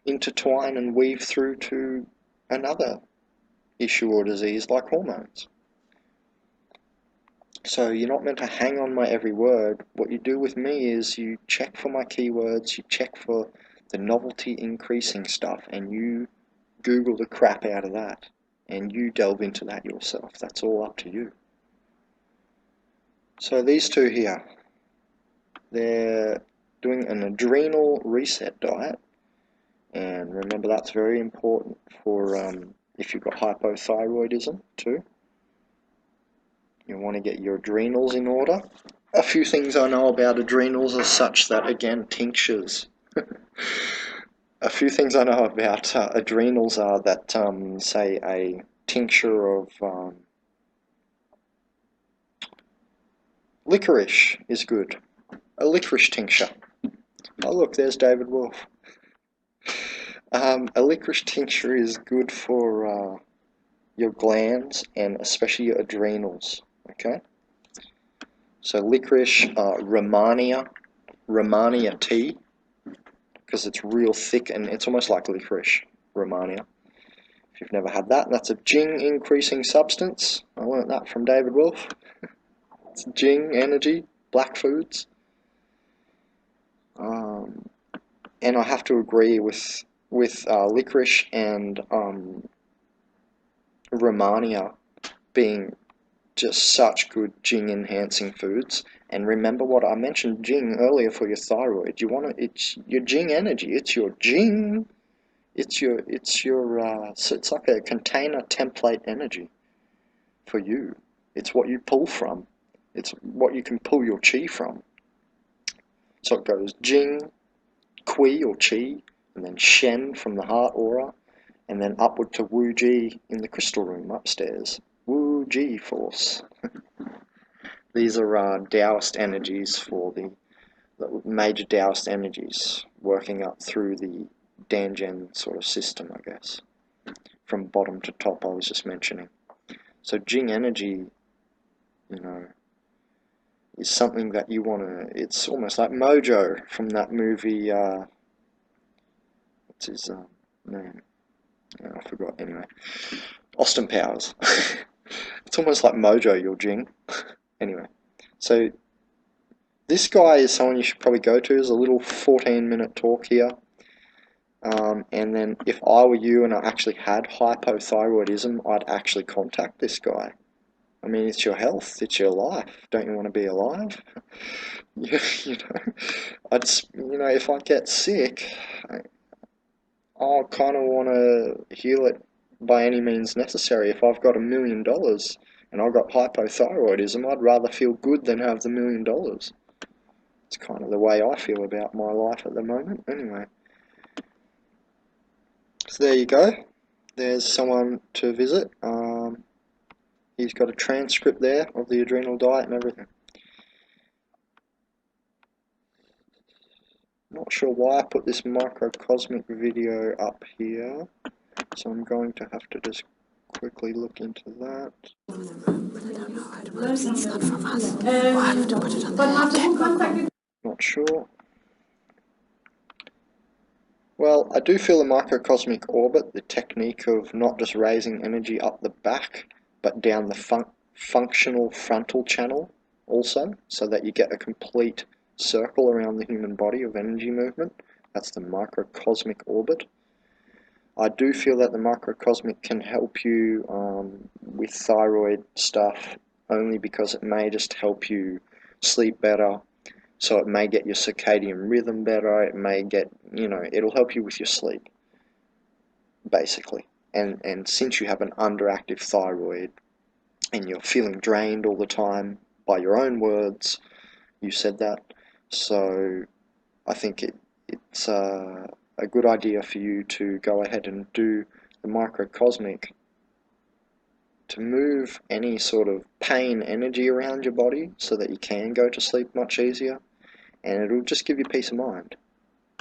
intertwine and weave through to another issue or disease like hormones. So you're not meant to hang on my every word. What you do with me is you check for my keywords, you check for the novelty increasing stuff, and you Google the crap out of that, and you delve into that yourself. That's all up to you. So these two here, they're doing an adrenal reset diet, and remember that's very important for if you've got hypothyroidism too. You want to get your adrenals in order. A few things I know about adrenals are such that, again, tinctures. A few things I know about adrenals are that, say, a tincture of licorice is good. A licorice tincture. Oh look, there's David Wolf. A licorice tincture is good for your glands and especially your adrenals. Okay? So licorice, Romania tea, because it's real thick and it's almost like licorice, Romania. If you've never had that, that's a Jing increasing substance. I learnt that from David Wolf. It's Jing energy, black foods. And I have to agree with licorice and Romania being just such good Jing enhancing foods. And remember what I mentioned Jing earlier for your thyroid. You want to, it's your Jing energy. It's your Jing. So it's like a container template energy for you. It's what you pull from. It's what you can pull your chi from. So it goes Jing, Qi or Chi, and then Shen from the heart aura, and then upward to Wu Ji in the crystal room upstairs. Wu Ji force. These are Taoist energies for the major Taoist energies working up through the Danjian sort of system, I guess. From bottom to top, I was just mentioning. So Jing energy, you know, is something that you want to, it's almost like Mojo from that movie, what's his name? Oh, I forgot, anyway. Austin Powers. It's almost like Mojo, your Jing. Anyway, so this guy is someone you should probably go to. There's a little 14-minute talk here. And then if I were you and I actually had hypothyroidism, I'd actually contact this guy. I mean, it's your health, it's your life. Don't you want to be alive? You know, if I get sick, I'll kind of want to heal it by any means necessary. If I've got $1 million and I've got hypothyroidism, I'd rather feel good than have the $1 million. It's kind of the way I feel about my life at the moment. Anyway, so there you go. There's someone to visit. He's got a transcript there of the adrenal diet and everything. Not sure why I put this microcosmic video up here, so I'm going to have to just quickly look into that. Not sure. Well, I do feel the microcosmic orbit, the technique of not just raising energy up the back, but down the functional frontal channel also, so that you get a complete circle around the human body of energy movement. That's the microcosmic orbit. I do feel that the microcosmic can help you with thyroid stuff, only because it may just help you sleep better. So it may get your circadian rhythm better, it may get, it'll help you with your sleep, basically. And since you have an underactive thyroid and you're feeling drained all the time, by your own words, you said that, so I think it's a good idea for you to go ahead and do the microcosmic to move any sort of pain energy around your body so that you can go to sleep much easier. And it'll just give you peace of mind,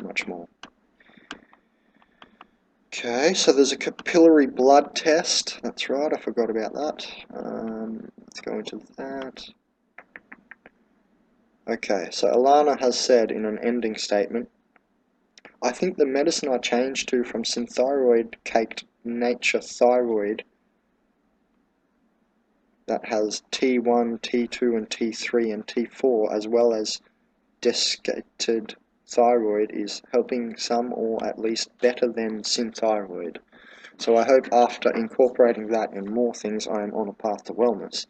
much more. Okay, so there's a capillary blood test. That's right, I forgot about that. Let's go into that. Okay, so Alana has said in an ending statement, I think the medicine I changed to from synthyroid-caked nature thyroid that has T1, T2, and T3 and T4, as well as desiccated thyroid, is helping some, or at least better than synthyroid. So I hope after incorporating that and more things, I am on a path to wellness.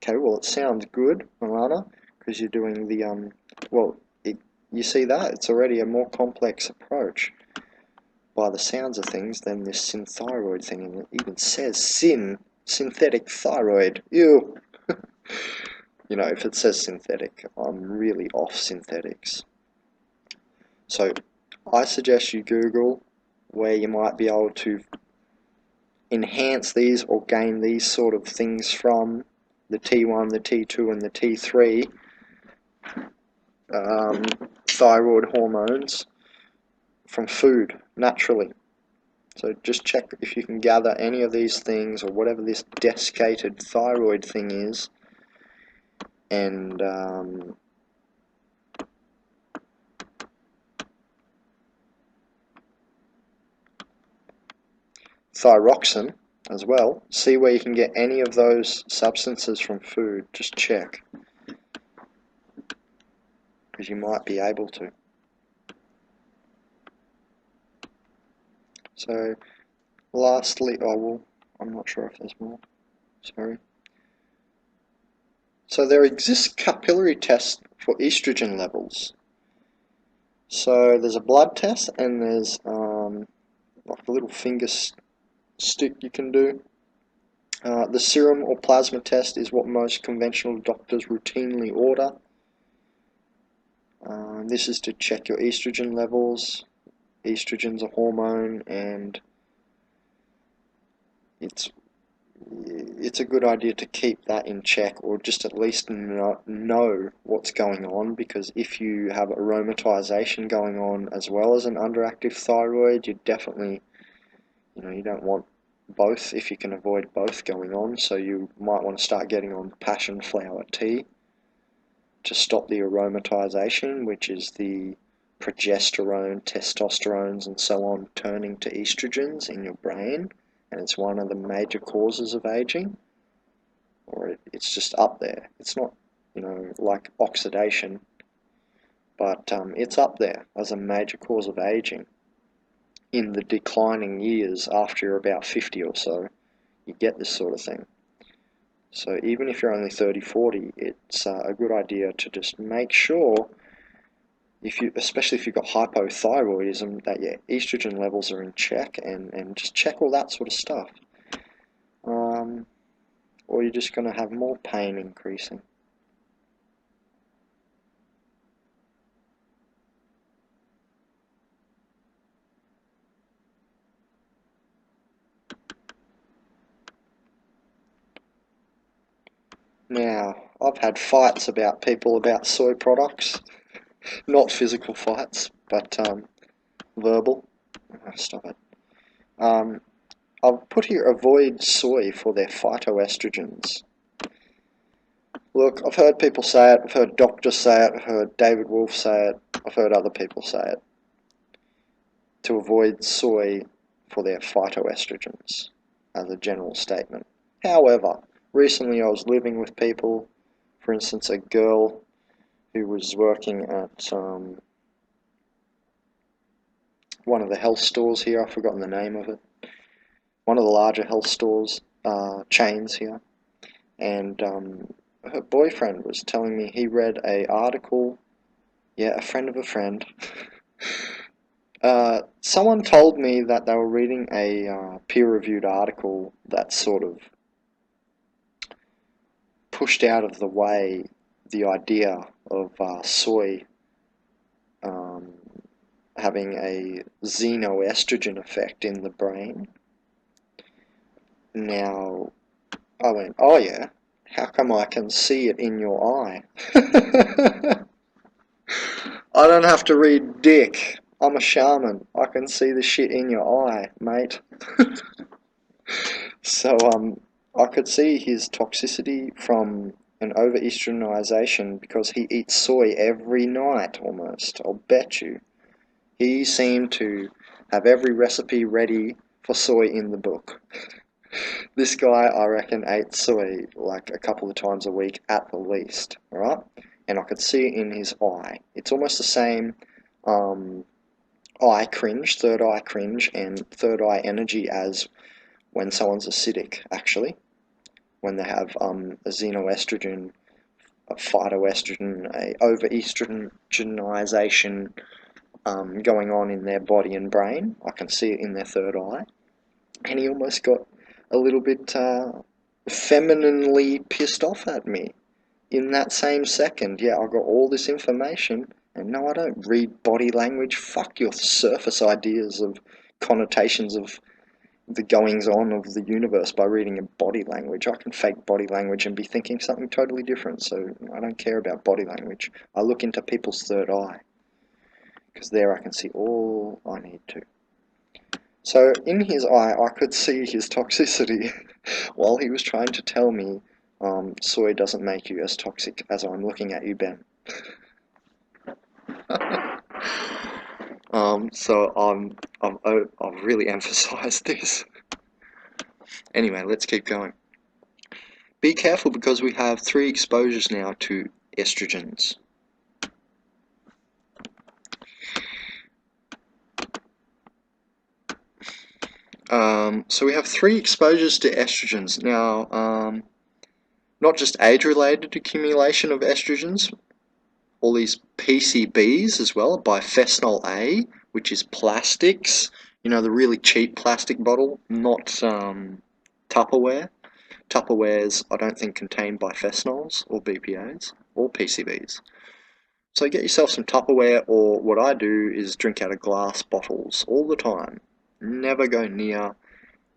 Okay, well, it sounds good, Alana, because you're doing the, you see that? It's already a more complex approach by the sounds of things than this synthyroid thing, and it even says synthetic thyroid. Ew! If it says synthetic, I'm really off synthetics. So I suggest you Google where you might be able to enhance these or gain these sort of things from the T1, the T2, and the T3 thyroid hormones from food, naturally. So just check if you can gather any of these things, or whatever this desiccated thyroid thing is, and thyroxine as well. See where you can get any of those substances from food. Just check, because you might be able to. So lastly, I'm not sure if there's more, sorry. So there exists capillary tests for estrogen levels. So there's a blood test, and there's like a little finger stick you can do. The serum or plasma test is what most conventional doctors routinely order. This is to check your estrogen levels. Estrogen's a hormone, and it's a good idea to keep that in check, or just at least know what's going on, because if you have aromatization going on as well as an underactive thyroid, you definitely, you don't want both if you can avoid both going on. So you might want to start getting on passion flower tea to stop the aromatization, which is the progesterone, testosterones, and so on turning to estrogens in your brain, and it's one of the major causes of aging, or it's just up there. It's not, like oxidation, but it's up there as a major cause of aging. In the declining years after you're about 50 or so, you get this sort of thing. So even if you're only 30, 40, it's a good idea to just make sure, especially if you've got hypothyroidism, that your estrogen levels are in check, and just check all that sort of stuff. Or you're just going to have more pain increasing. Now, I've had fights about people about soy products. Not physical fights, but verbal. Oh, stop it. I've put here, avoid soy for their phytoestrogens. Look, I've heard people say it, I've heard doctors say it, I've heard David Wolf say it, I've heard other people say it. to avoid soy for their phytoestrogens, as a general statement. However, recently I was living with people, for instance a girl who was working at one of the health stores here, I've forgotten the name of it, one of the larger health stores chains here, and her boyfriend was telling me he read a article, yeah, a friend of a friend, someone told me that they were reading a peer-reviewed article that sort of pushed out of the way the idea of soy having a xenoestrogen effect in the brain. Now, I went, oh yeah, how come I can see it in your eye? I don't have to read dick. I'm a shaman. I can see the shit in your eye, mate. So, I could see his toxicity from an over-estrogenization because he eats soy every night, almost. I'll bet you. He seemed to have every recipe ready for soy in the book. This guy, I reckon, ate soy like a couple of times a week at the least, alright? And I could see it in his eye. It's almost the same eye cringe, third eye cringe, and third eye energy as when someone's acidic, actually. When they have a xenoestrogen, a phytoestrogen, a over-estrogenization going on in their body and brain. I can see it in their third eye. And he almost got a little bit femininely pissed off at me in that same second. Yeah, I got all this information, and no, I don't read body language. Fuck your surface ideas of connotations of the goings-on of the universe by reading a body language. I can fake body language and be thinking something totally different, so I don't care about body language. I look into people's third eye, because there I can see all I need to. So in his eye, I could see his toxicity while he was trying to tell me soy doesn't make you as toxic as I'm looking at you, Ben. So I've really emphasized this. Anyway, let's keep going. Be careful because we have 3 exposures now to estrogens. So we have 3 exposures to estrogens. Now, not just age-related accumulation of estrogens, all these PCBs as well, biphenyl A, which is plastics, you know, the really cheap plastic bottle, not Tupperware. Tupperwares, I don't think, contain biphenyls or BPAs or PCBs. So get yourself some Tupperware, or what I do is drink out of glass bottles all the time. Never go near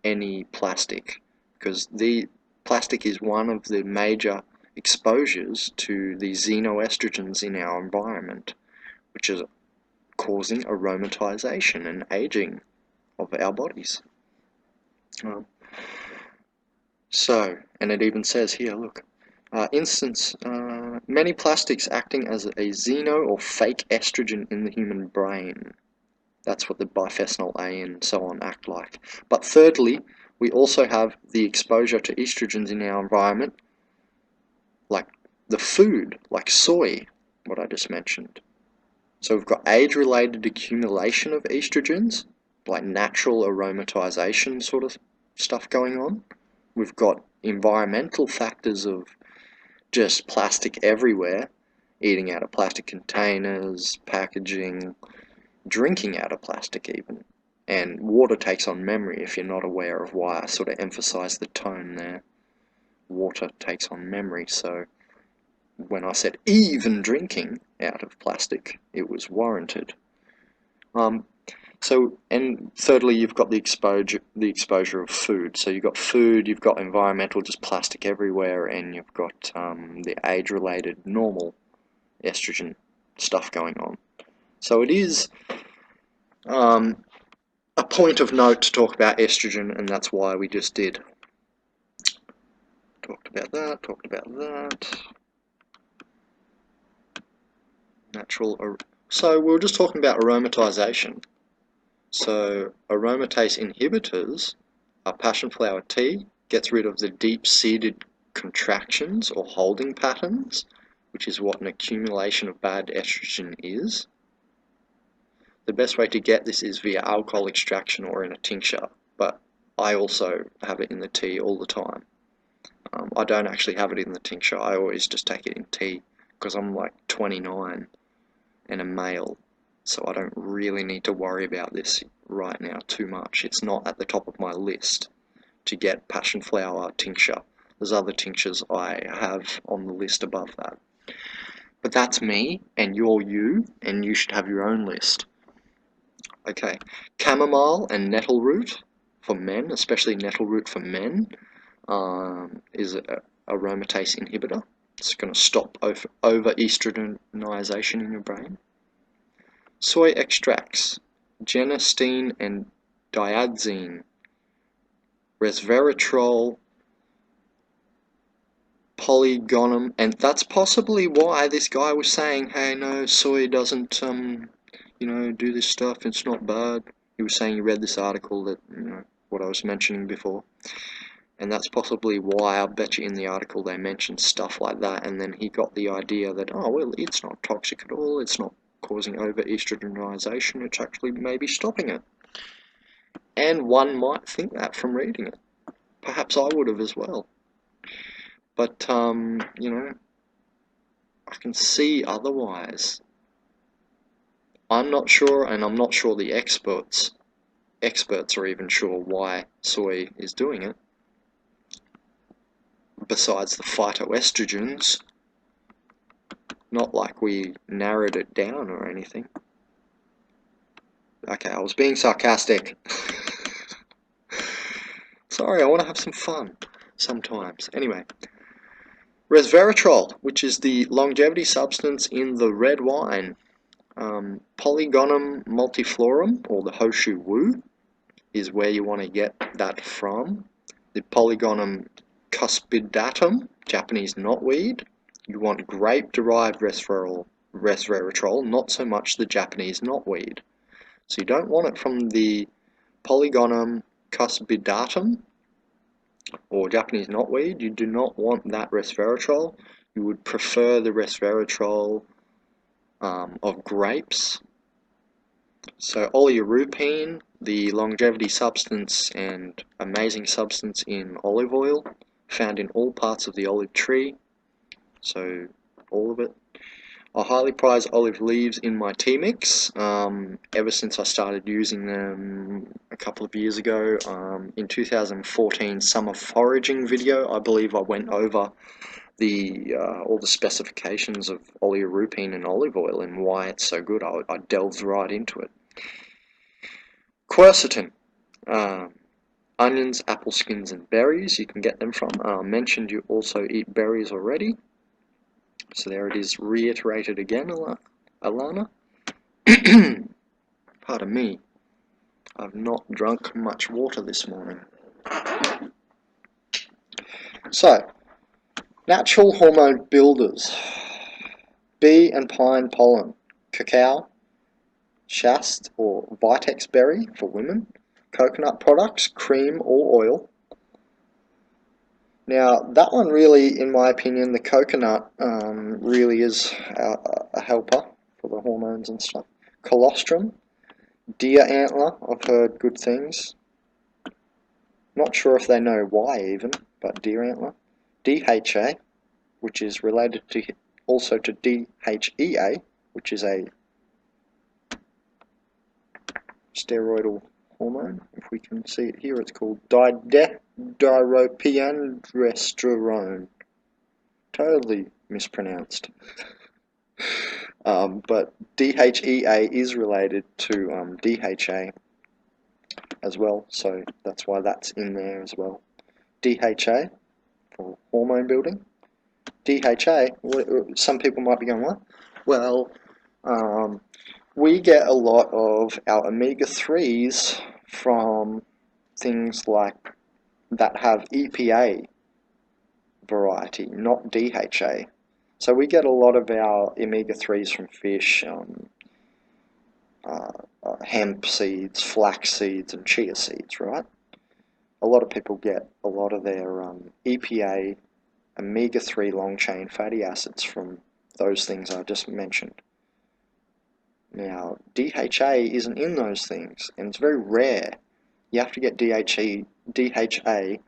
any plastic, because the plastic is one of the major exposures to the xenoestrogens in our environment, which is causing aromatization and aging of our bodies. And it even says here, look, many plastics acting as a xeno or fake estrogen in the human brain. That's what the biphenyl A and so on act like. But thirdly, we also have the exposure to estrogens in our environment, like the food, like soy, what I just mentioned. So we've got age-related accumulation of estrogens, like natural aromatization sort of stuff going on. We've got environmental factors of just plastic everywhere, eating out of plastic containers, packaging, drinking out of plastic even. And water takes on memory, if you're not aware of why I sort of emphasize the tone there. Water takes on memory, so when I said even drinking out of plastic, it was warranted. And thirdly, you've got the exposure of food. So you've got food, you've got environmental, just plastic everywhere, and you've got the age-related normal estrogen stuff going on. So it is a point of note to talk about estrogen, and that's why we just did. Talked about that. So we were just talking about aromatization. So aromatase inhibitors are passion flower tea, gets rid of the deep-seated contractions or holding patterns, which is what an accumulation of bad estrogen is. The best way to get this is via alcohol extraction or in a tincture, but I also have it in the tea all the time. I don't actually have it in the tincture, I always just take it in tea, because I'm like 29 and a male, so I don't really need to worry about this right now too much. It's not at the top of my list to get passion flower tincture. There's other tinctures I have on the list above that. But that's me, and you're you, and you should have your own list. Okay, chamomile and nettle root for men, especially nettle root for men, is a aromatase inhibitor. It's going to stop over-estrogenization in your brain. Soy extracts, genistein and diadzine, resveratrol, polygonum, and that's possibly why this guy was saying, hey, no, soy doesn't, do this stuff, it's not bad. He was saying he read this article that, what I was mentioning before. And that's possibly why, I bet you in the article they mentioned stuff like that, and then he got the idea that, oh, well, it's not toxic at all, it's not causing over-estrogenization, it's actually maybe stopping it. And one might think that from reading it. Perhaps I would have as well. But, I can see otherwise. I'm not sure, and I'm not sure the experts are even sure why soy is doing it. Besides the phytoestrogens, not like we narrowed it down or anything. Okay, I was being sarcastic. Sorry, I want to have some fun sometimes. Anyway, resveratrol, which is the longevity substance in the red wine. Polygonum multiflorum, or the Hoshu Wu, is where you want to get that from. The Polygonum cuspidatum, Japanese knotweed. You want grape-derived resveratrol, not so much the Japanese knotweed. So you don't want it from the Polygonum cuspidatum or Japanese knotweed. You do not want that resveratrol. You would prefer the resveratrol of grapes. So oleuropein, the longevity substance and amazing substance in olive oil, found in all parts of the olive tree, so all of it. I highly prize olive leaves in my tea mix, ever since I started using them a couple of years ago. In 2014 summer foraging video, I believe I went over all the specifications of oleuropein and olive oil and why it's so good. I delved right into it. Quercetin, onions, apple skins and berries you can get them from. Mentioned you also eat berries already, so there it is reiterated again, Alana. Pardon me, I've not drunk much water this morning. So, natural hormone builders: bee and pine pollen, cacao, shast or vitex berry for women, coconut products, cream or oil. Now that one really, in my opinion, the coconut really is a helper for the hormones and stuff. Colostrum, deer antler, I've heard good things. Not sure if they know why even, but deer antler. DHA, which is related to also to DHEA, which is a steroidal hormone. If we can see it here, it's called diropiandrosterone. Totally mispronounced. But DHEA is related to DHA as well, so that's why that's in there as well. DHA for hormone building. DHA, some people might be going, what? Well, we get a lot of our omega-3s from things like that have EPA variety, not DHA. So we get a lot of our omega-3s from fish, hemp seeds, flax seeds, and chia seeds, right? A lot of people get a lot of their EPA, omega-3 long-chain fatty acids from those things I just mentioned. Now, DHA isn't in those things, and it's very rare. You have to get DHA,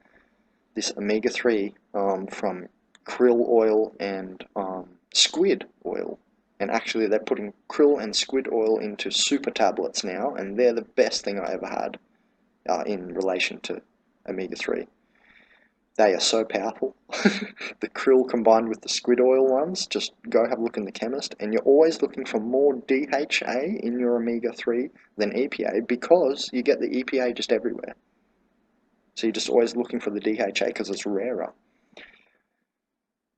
this omega-3, from krill oil and squid oil. And actually, they're putting krill and squid oil into super tablets now, and they're the best thing I ever had in relation to omega-3. They are so powerful. The krill combined with the squid oil ones, just go have a look in the chemist, and you're always looking for more DHA in your omega-3 than EPA because you get the EPA just everywhere. So you're just always looking for the DHA because it's rarer.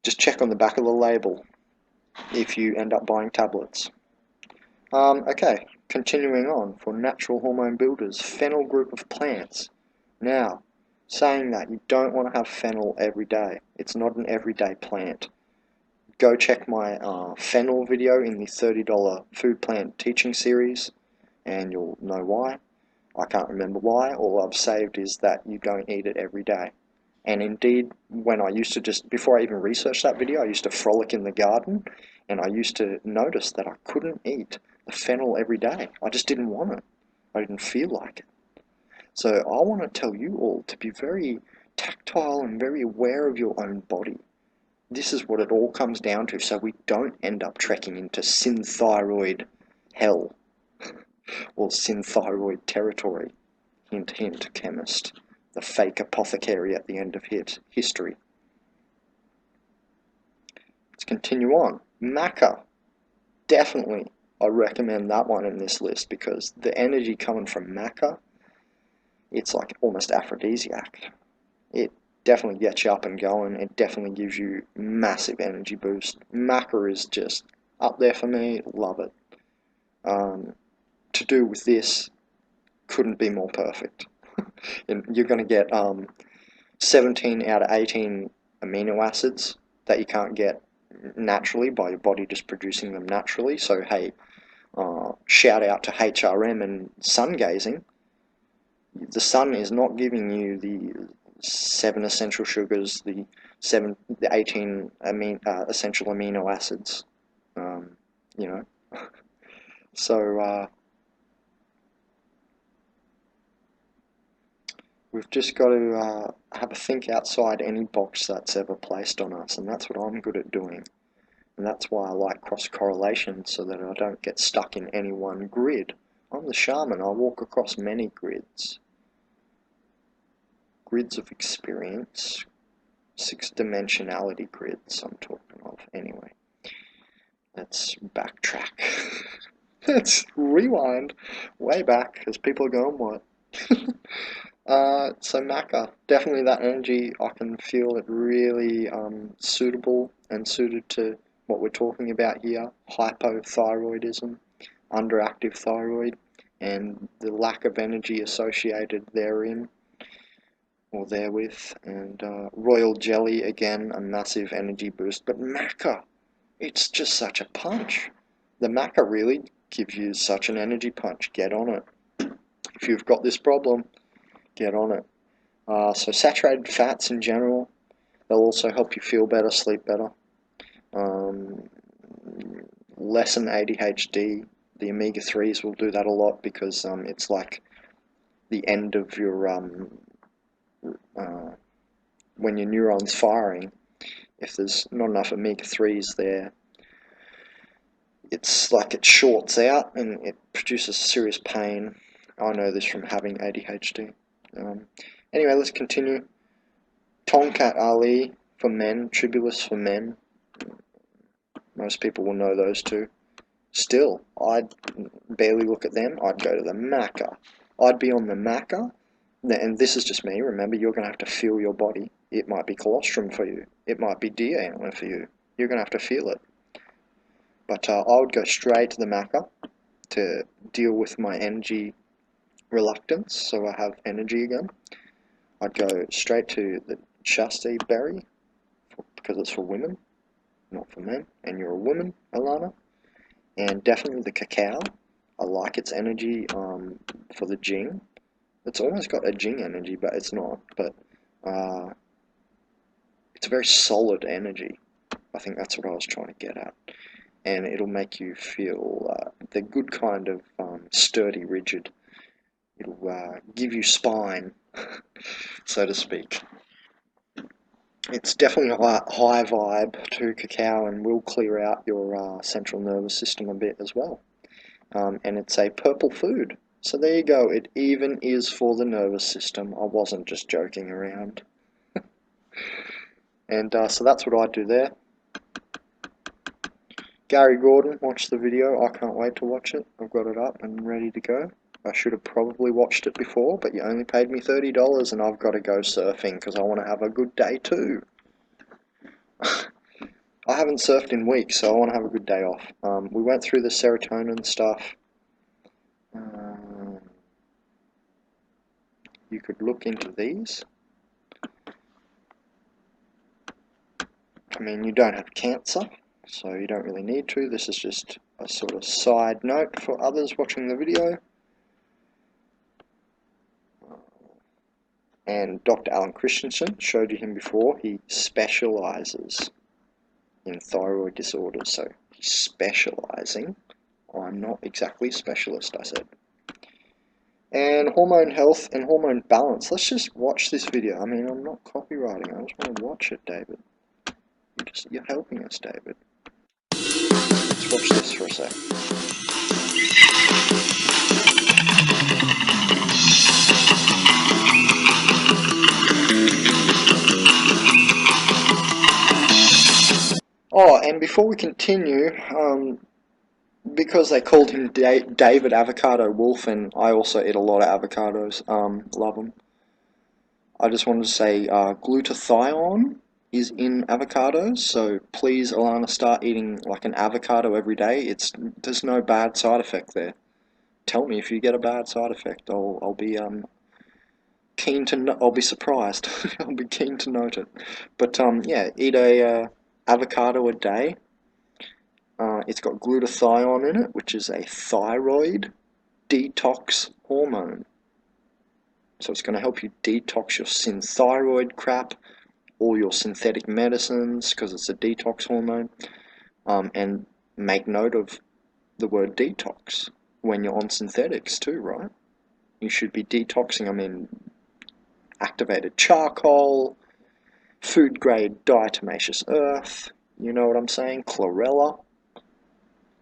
Just check on the back of the label if you end up buying tablets. Okay, continuing on for natural hormone builders, fennel group of plants. Now, saying that, you don't want to have fennel every day. It's not an everyday plant. Go check my fennel video in the $30 food plant teaching series, and you'll know why. I can't remember why. All I've saved is that you don't eat it every day. And indeed, when I used to before I even researched that video, I used to frolic in the garden, and I used to notice that I couldn't eat the fennel every day. I just didn't want it. I didn't feel like it. So I want to tell you all to be very tactile and very aware of your own body. This is what it all comes down to, so we don't end up trekking into synthyroid hell or synthyroid territory. Hint, hint, chemist. The fake apothecary at the end of history. Let's continue on. Maca. Definitely, I recommend that one in this list because the energy coming from maca, it's like almost aphrodisiac. It definitely gets you up and going. It definitely gives you massive energy boost. Maca is just up there for me. Love it. To do with this, couldn't be more perfect. And you're going to get 17 out of 18 amino acids that you can't get naturally by your body just producing them naturally. So hey, shout out to HRM and sun gazing. The sun is not giving you the 7 essential sugars, the 18 essential amino acids, you know. So we've just got to have a think outside any box that's ever placed on us, and that's what I'm good at doing. And that's why I like cross-correlation, so that I don't get stuck in any one grid. I'm the shaman, I walk across many grids. Grids of experience, 6-dimensionality grids I'm talking of. Anyway, let's backtrack. Let's rewind way back, because people are going, what? So maca, definitely that energy, I can feel it really suitable and suited to what we're talking about here, hypothyroidism, underactive thyroid, and the lack of energy associated therein, or therewith, and royal jelly, again, a massive energy boost, but maca, it's just such a punch. The maca really gives you such an energy punch. Get on it. If you've got this problem, get on it. So saturated fats in general, they'll also help you feel better, sleep better. Lessen ADHD. The omega-3s will do that a lot because it's like the end of your when your neuron's firing. If there's not enough omega-3s there, it's like it shorts out and it produces serious pain. I know this from having ADHD. Anyway, let's continue. Tonkat Ali for men, Tribulus for men. Most people will know those two. Still, I'd barely look at them. I'd go to the maca. I'd be on the maca, and this is just me. Remember, you're going to have to feel your body. It might be colostrum for you. It might be deer antler for you. You're going to have to feel it. But I would go straight to the maca to deal with my energy reluctance, so I have energy again. I'd go straight to the chaste berry, because it's for women, not for men, and you're a woman, Alana. And definitely the cacao, I like its energy for the Jing. It's almost got a Jing energy, but it's not. But it's a very solid energy. I think that's what I was trying to get at. And it'll make you feel the good kind of sturdy, rigid. It'll give you spine, so to speak. It's definitely a high vibe to cacao and will clear out your central nervous system a bit as well. And it's a purple food. So there you go, it even is for the nervous system. I wasn't just joking around. And so that's what I do there. Gary Gordon, watch the video. I can't wait to watch it. I've got it up and ready to go. I should have probably watched it before, but you only paid me $30 and I've got to go surfing because I want to have a good day too. I haven't surfed in weeks, so I want to have a good day off. We went through the serotonin stuff. You could look into these. I mean, you don't have cancer, so you don't really need to. This is just a sort of side note for others watching the video. And Dr. Alan Christensen, showed you him before, he specializes in thyroid disorders, so he's specializing. I'm not exactly a specialist, I said. And hormone health and hormone balance. Let's just watch this video. I mean, I'm not copywriting, I just want to watch it, David. You're helping us, David. Let's watch this for a sec. Oh, and before we continue, because they called him David Avocado Wolf, and I also eat a lot of avocados, love them. I just wanted to say glutathione is in avocados, so please, Alana, start eating like an avocado every day. There's no bad side effect there. Tell me if you get a bad side effect. I'll be keen to. I'll be surprised. I'll be keen to note it. But yeah, eat a avocado a day. It's got glutathione in it, which is a thyroid detox hormone. So it's going to help you detox your synthyroid crap, all your synthetic medicines, because it's a detox hormone. And make note of the word detox when you're on synthetics too, right? You should be detoxing. I mean, activated charcoal, food grade diatomaceous earth, you know what I'm saying, chlorella.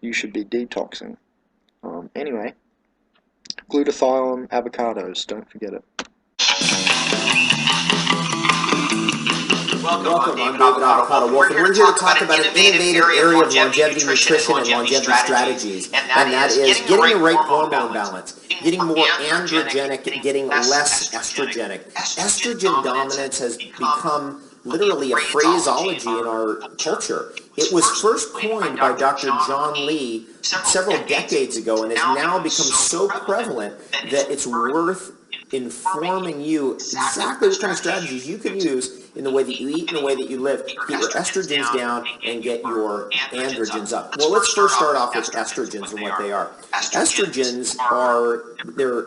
You should be detoxing. Anyway, glutathione, avocados, don't forget it. Welcome, I'm David Avocado Wolf, and we're here to talk about an innovative area of longevity nutrition and longevity strategies, and that is getting the right hormone balance, getting more androgenic, getting less estrogenic. Estrogen dominance has become literally a phraseology in our culture. It was first coined by Dr. John Lee several decades ago and has now become so prevalent that it's worth informing you exactly what kind of strategies you can use in the way that you eat and the way that you live to get your estrogens down and get your androgens up. Well, let's first start off with estrogens and what they are. Estrogens they're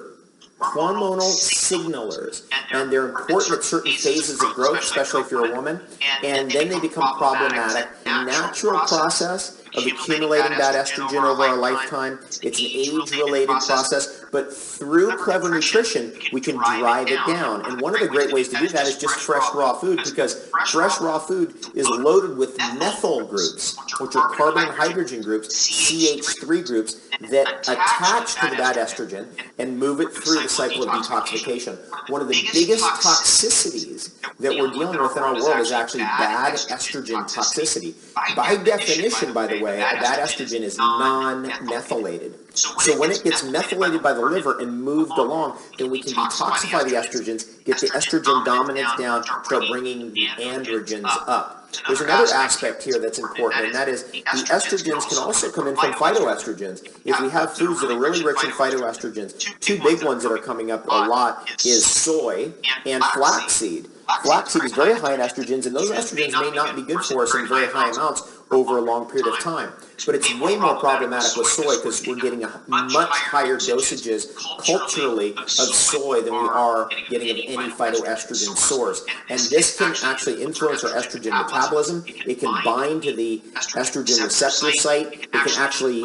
hormonal signalers, and they're important at certain phases of growth, especially if you're a woman, and then they become problematic. A natural process of accumulating that estrogen over our lifetime. It's an age-related process, but through clever nutrition, we can drive it down. And one of the great ways to do that is just fresh raw food, because fresh raw food is loaded with methyl groups, which are carbon and hydrogen groups, CH3 groups, that attach to that estrogen and move it through the cycle of detoxification. One of the biggest toxicities that we're dealing with in our world is actually bad estrogen toxicity. By definition, by the way, that estrogen is non-methylated. So when it gets methylated by the liver and moved along, then we can detoxify the estrogens, get the estrogen dominance down, start bringing the androgens up. There's another aspect here that's important, and that is the estrogens can also come in from phytoestrogens. If we have foods that are really rich in phytoestrogens, two big ones that are coming up a lot is soy and flaxseed. Flaxseed is very high in estrogens, and those estrogens may not be good for us in very high amounts over a long period of time. But it's way more problematic with soy because we're getting much higher dosages culturally of soy than we are getting of any phytoestrogen source. And this can actually influence our estrogen metabolism. It can bind to the estrogen receptor site. It can actually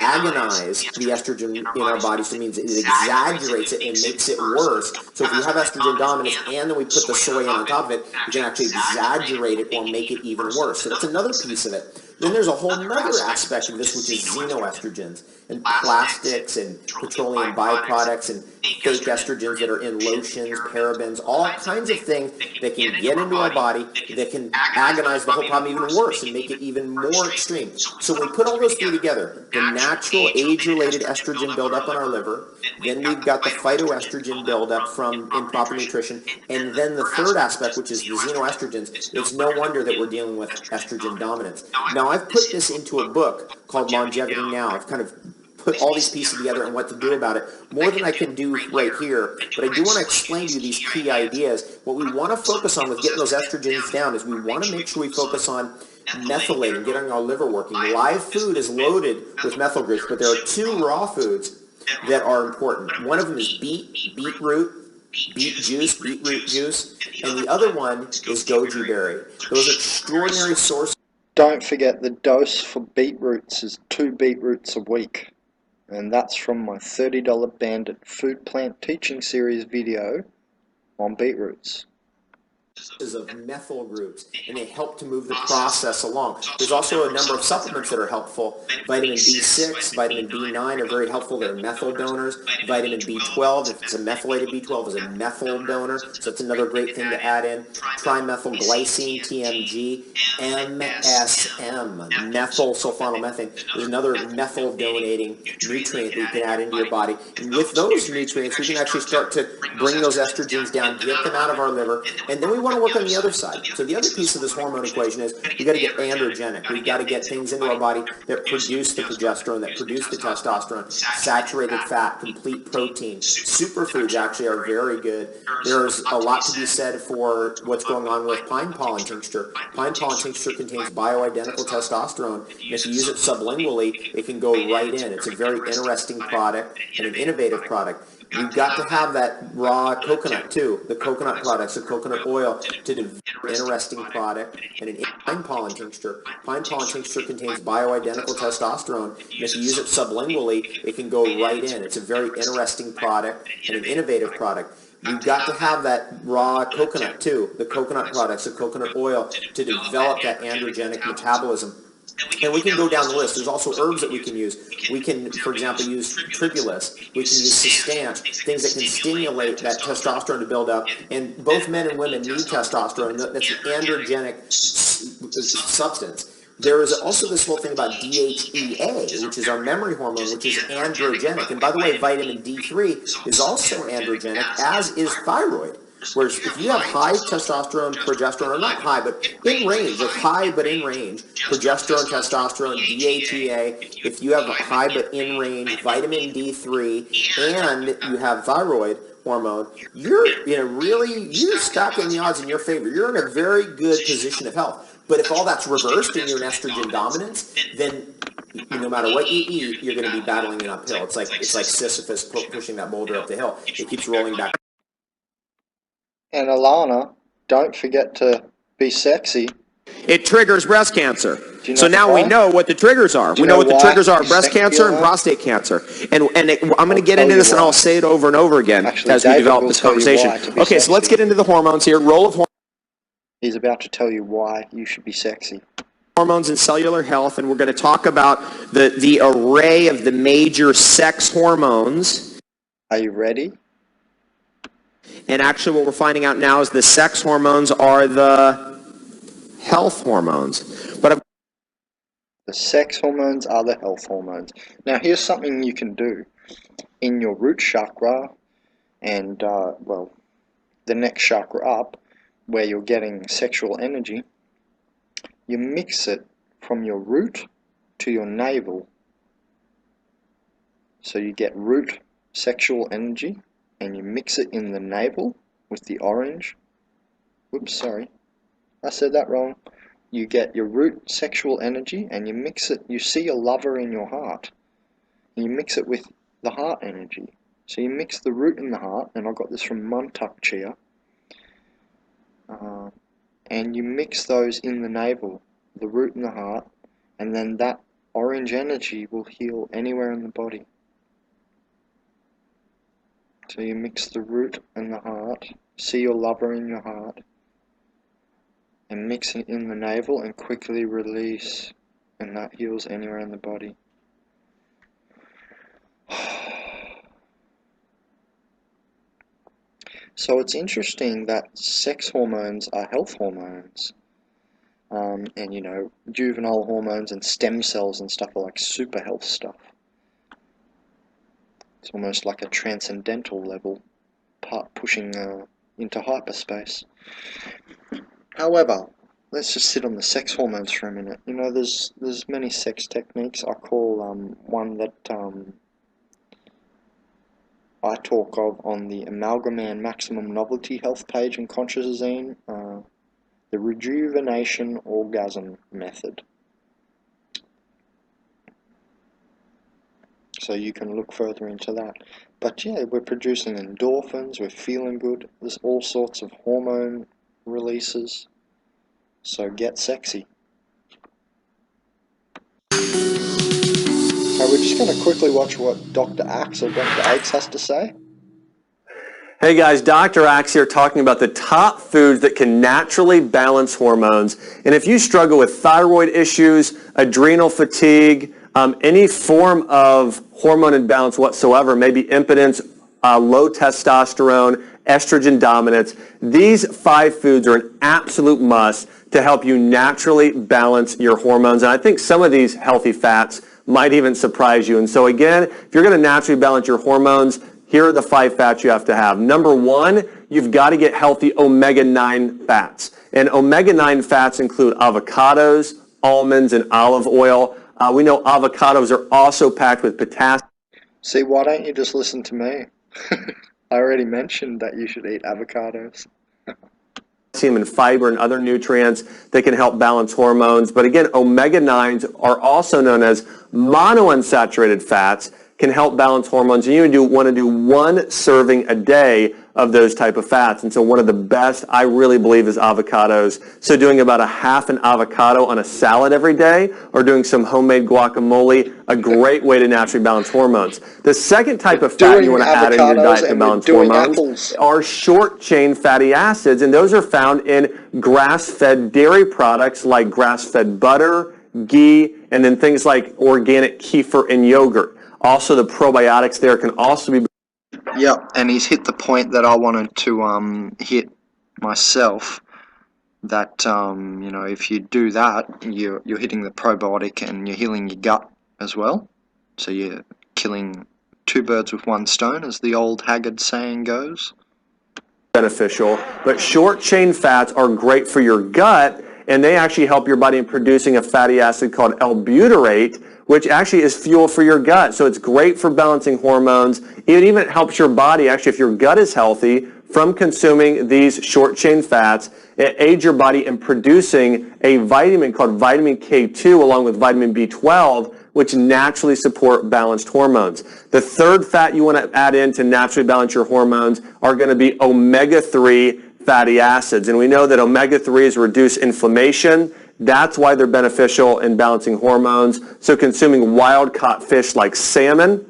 agonize the estrogen in our body, so it means it exaggerates it and makes it worse. So if we have estrogen dominance and then we put the soy in on top of it, we can actually exaggerate it or make it even worse. So that's another piece of it. Then there's a whole other aspect of this, which is xenoestrogens and plastics and petroleum byproducts and fake estrogens that are in lotions, parabens, all kinds of things that can get into our body that can agonize the whole problem even worse and make it even more extreme. So when we put all those three together, the natural age-related estrogen buildup in our liver, then we've got the phytoestrogen buildup from improper nutrition, and then the third aspect, which is the xenoestrogens, it's no wonder that we're dealing with estrogen dominance. Now, I've put this into a book called Longevity Now. I've kind of put all these pieces together and what to do about it, more than I can do right here, but I do want to explain to you these key ideas. What we want to focus on with getting those estrogens down is we want to make sure we focus on methylating, getting our liver working. Live food is loaded with methyl groups, but there are two raw foods that are important. One of them is beetroot juice, and the other one is goji berry. Those are extraordinary sources. Don't forget the dose for beetroots is 2 beetroots a week. And that's from my $30 Bandit food plant teaching series video on beetroots. Of methyl groups, and they help to move the process along. There's also a number of supplements that are helpful. Vitamin B6, vitamin B9 are very helpful. They're methyl donors. Vitamin B12, if it's a methylated B12, is a methyl donor, so that's another great thing to add in. Trimethylglycine, TMG, MSM, methyl sulfonylmethane, is another methyl donating nutrient that you can add into your body. And with those nutrients, we can actually start to bring those estrogens down, get them out of our liver, and then we want to work on the other side. So the other piece of this hormone equation is we got to get androgenic. We've got to get things into our body that produce the progesterone, that produce the testosterone, saturated fat, complete protein. Superfoods actually are very good. There's a lot to be said for what's going on with pine pollen tincture. Pine pollen tincture contains bioidentical testosterone, and if you use it sublingually, it can go right in. It's a very interesting product and an innovative product. We've got to have that raw coconut too, the coconut products, the coconut oil, to develop an interesting product. And an pine pollen tincture. Pine pollen tincture contains bioidentical testosterone, and if you use it sublingually, it can go right in. It's a very interesting product and an innovative product. We've got to have that raw coconut too, the coconut products, the coconut oil, to develop that androgenic metabolism. And we can go down the list. There's also herbs that we can use. We can, for example, use tribulus. We can use sustanch, things that can stimulate that testosterone to build up. And both men and women need testosterone. That's an androgenic substance. There is also this whole thing about DHEA, which is our memory hormone, which is androgenic. And by the way, vitamin D3 is also androgenic, as is thyroid. Whereas if you have high testosterone, progesterone, or not high, but in range, like high but in range, progesterone, testosterone, DHEA, if you have high but in range vitamin D3, and you have thyroid hormone, you're stacking the odds in your favor. You're in a very good position of health. But if all that's reversed and you're in estrogen dominance, then no matter what you eat, you're going to be battling an uphill. It's like Sisyphus pushing that boulder up the hill. It keeps rolling back. And Alana, don't forget to be sexy. It triggers breast cancer. So now why? we know what the triggers are. We know what the triggers are: breast cancer and prostate cancer. And I'm going to get into this, and I'll say it over and over again as we develop this conversation. Okay, so let's get into the hormones here. Role of hormones. He's about to tell you why you should be sexy. Hormones and cellular health, and we're going to talk about the array of the major sex hormones. Are you ready? And actually what we're finding out now is the sex hormones are the health hormones. But the sex hormones are the health hormones. Now here's something you can do. In your root chakra and, the next chakra up, where you're getting sexual energy, you mix it from your root to your navel. So you get root sexual energy, and you mix it in the navel with the orange, whoops, sorry, I said that wrong. You get your root sexual energy and you mix it, you see a lover in your heart, and you mix it with the heart energy. So you mix the root and the heart, and I got this from Montauk Chia, and you mix those in the navel, the root and the heart, and then that orange energy will heal anywhere in the body. So you mix the root and the heart, see your lover in your heart, and mix it in the navel and quickly release, and that heals anywhere in the body. So it's interesting that sex hormones are health hormones, and you know, juvenile hormones and stem cells and stuff are like super health stuff. It's almost like a transcendental level, pushing into hyperspace. However, let's just sit on the sex hormones for a minute. You know, there's many sex techniques. I call one that I talk of on the Amalgaman Maximum Novelty Health page in consciousazine, the rejuvenation orgasm method. So you can look further into that. But yeah, we're producing endorphins, we're feeling good, there's all sorts of hormone releases. So get sexy. So we're just going to quickly watch what Dr. Axe or Dr. Aches has to say. Hey guys, Dr. Axe here talking about the top foods that can naturally balance hormones. And if you struggle with thyroid issues, adrenal fatigue, any form of hormone imbalance whatsoever, maybe impotence, low testosterone, estrogen dominance, these 5 foods are an absolute must to help you naturally balance your hormones. And I think some of these healthy fats might even surprise you. And so again, if you're going to naturally balance your hormones, here are the 5 fats you have to have. Number 1, you've got to get healthy omega-9 fats. And omega-9 fats include avocados, almonds, and olive oil. We know avocados are also packed with potassium. See, why don't you just listen to me? I already mentioned that you should eat avocados. And fiber and other nutrients that can help balance hormones. But again, omega-9s are also known as monounsaturated fats, can help balance hormones. And you want to do 1 serving a day of those type of fats. And so one of the best, I really believe, is avocados. So doing about a half an avocado on a salad every day, or doing some homemade guacamole, a great way to naturally balance hormones. The second type of fat you want to add in your diet to balance hormones are short-chain fatty acids, and those are found in grass-fed dairy products like grass-fed butter, ghee, and then things like organic kefir and yogurt. Also, the probiotics there can also be... Yeah, and he's hit the point that I wanted to hit myself, that you know, if you do that, you're hitting the probiotic and you're healing your gut as well. So you're killing 2 birds with 1 stone, as the old Haggard saying goes. Beneficial, but short chain fats are great for your gut, and they actually help your body in producing a fatty acid called L-butyrate, which actually is fuel for your gut. So it's great for balancing hormones. It even helps your body, actually, if your gut is healthy, from consuming these short-chain fats. It aids your body in producing a vitamin called vitamin K2 along with vitamin B12, which naturally support balanced hormones. The third fat you want to add in to naturally balance your hormones are going to be omega-3 fatty acids. And we know that omega-3s reduce inflammation. That's why they're beneficial in balancing hormones. So consuming wild-caught fish like salmon,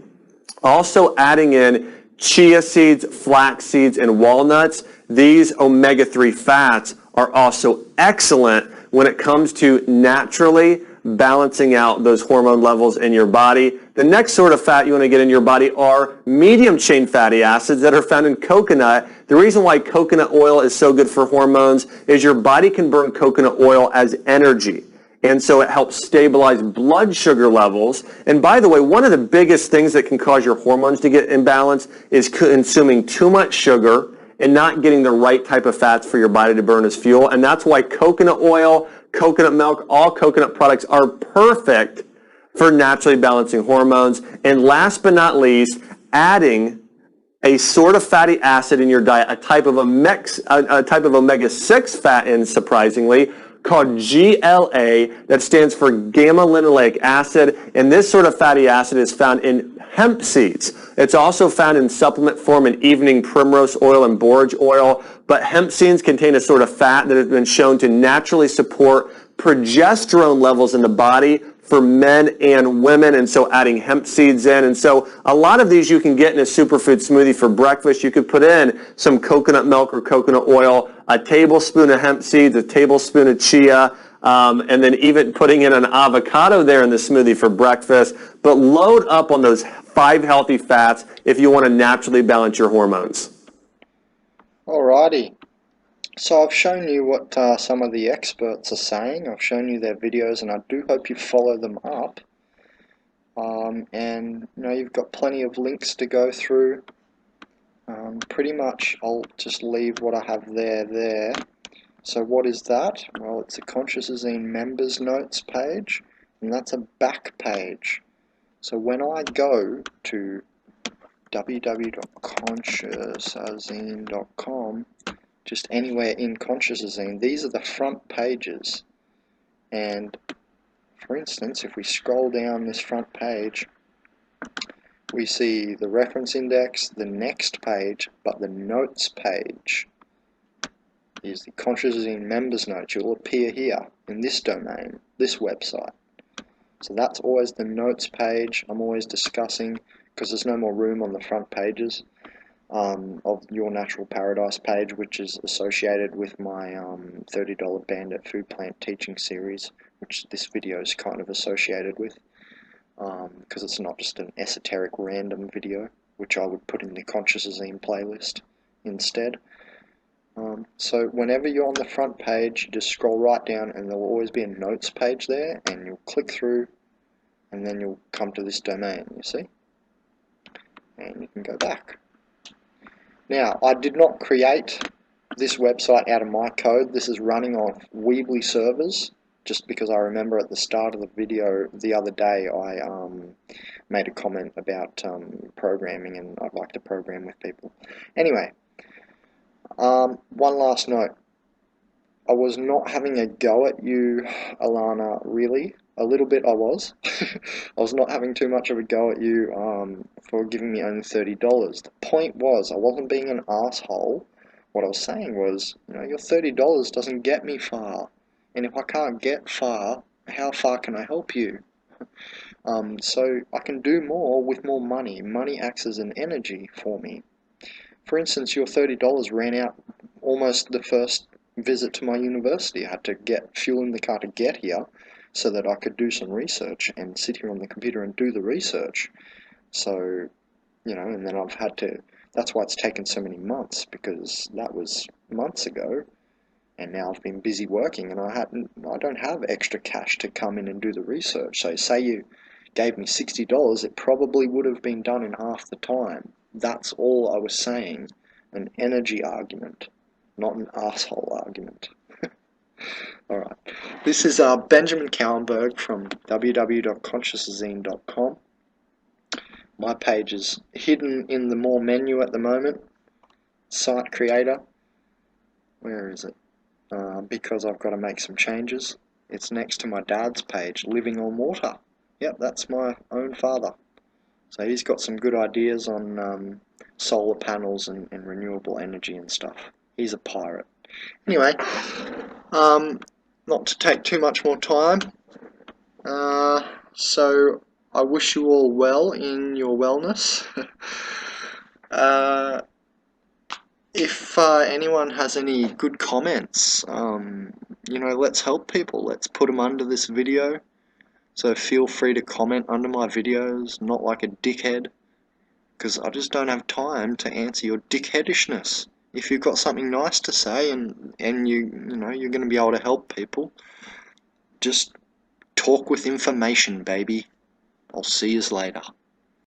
also adding in chia seeds, flax seeds, and walnuts. These omega-3 fats are also excellent when it comes to naturally balancing out those hormone levels in your body. The next sort of fat you want to get in your body are medium-chain fatty acids that are found in coconut. The reason why coconut oil is so good for hormones is your body can burn coconut oil as energy. And so it helps stabilize blood sugar levels. And by the way, one of the biggest things that can cause your hormones to get imbalanced is consuming too much sugar and not getting the right type of fats for your body to burn as fuel. And that's why coconut oil, coconut milk, all coconut products are perfect for naturally balancing hormones. And last but not least, adding a sort of fatty acid in your diet, a type of omega-6 fat, and surprisingly, called GLA, that stands for gamma-linoleic acid, and this sort of fatty acid is found in hemp seeds. It's also found in supplement form in evening primrose oil and borage oil, but hemp seeds contain a sort of fat that has been shown to naturally support progesterone levels in the body for men and women, and so adding hemp seeds in. And so a lot of these you can get in a superfood smoothie for breakfast. You could put in some coconut milk or coconut oil, a tablespoon of hemp seeds, a tablespoon of chia, and then even putting in an avocado there in the smoothie for breakfast. But load up on those 5 healthy fats if you want to naturally balance your hormones. Alrighty. So I've shown you what some of the experts are saying. I've shown you their videos, and I do hope you follow them up. And you know, you've got plenty of links to go through. Pretty much I'll just leave what I have there. So what is that? Well, it's a consciousazine members notes page, and that's a back page. So when I go to www.consciousazine.com, just anywhere in consciousazine, these are the front pages. And for instance, if we scroll down this front page, we see the reference index, the next page, but the notes page is the consciousazine members notes. You'll appear here in this domain, this website. So that's always the notes page. I'm always discussing, because there's no more room on the front pages of Your Natural Paradise page, which is associated with my $30 Bandit food plant teaching series, which this video is kind of associated with, because it's not just an esoteric random video, which I would put in the consciousazine playlist instead. So whenever you're on the front page, you just scroll right down, and there will always be a notes page there, and you'll click through, and then you'll come to this domain, you see, and you can go back. Now, I did not create this website out of my code. This is running off Weebly servers, just because I remember at the start of the video the other day I made a comment about programming, and I'd like to program with people. Anyway, one last note. I was not having a go at you, Alana, really. A little bit I was. I was not having too much of a go at you for giving me only $30. The point was, I wasn't being an asshole. What I was saying was, you know, your $30 doesn't get me far. And if I can't get far, how far can I help you? So I can do more with more money. Money acts as an energy for me. For instance, your $30 ran out almost the first visit to my university. I had to get fuel in the car to get here so that I could do some research and sit here on the computer and do the research. So, you know, and then I've had to, that's why it's taken so many months, because that was months ago, and now I've been busy working, and I don't have extra cash to come in and do the research. So say you gave me $60, it probably would have been done in half the time. That's all I was saying. An energy argument, not an asshole argument. Alright, this is Benjamin Cowenberg from www.consciousazine.com. My page is hidden in the More menu at the moment. Site creator. Where is it? Because I've got to make some changes. It's next to my dad's page, Living on Water. Yep, that's my own father. So he's got some good ideas on solar panels and renewable energy and stuff. He's a pirate. Anyway, not to take too much more time, so I wish you all well in your wellness. If anyone has any good comments, you know, let's help people. Let's put them under this video. So feel free to comment under my videos, not like a dickhead, because I just don't have time to answer your dickheadishness. If you've got something nice to say and you know you're going to be able to help people, just talk with information, baby. I'll see you later.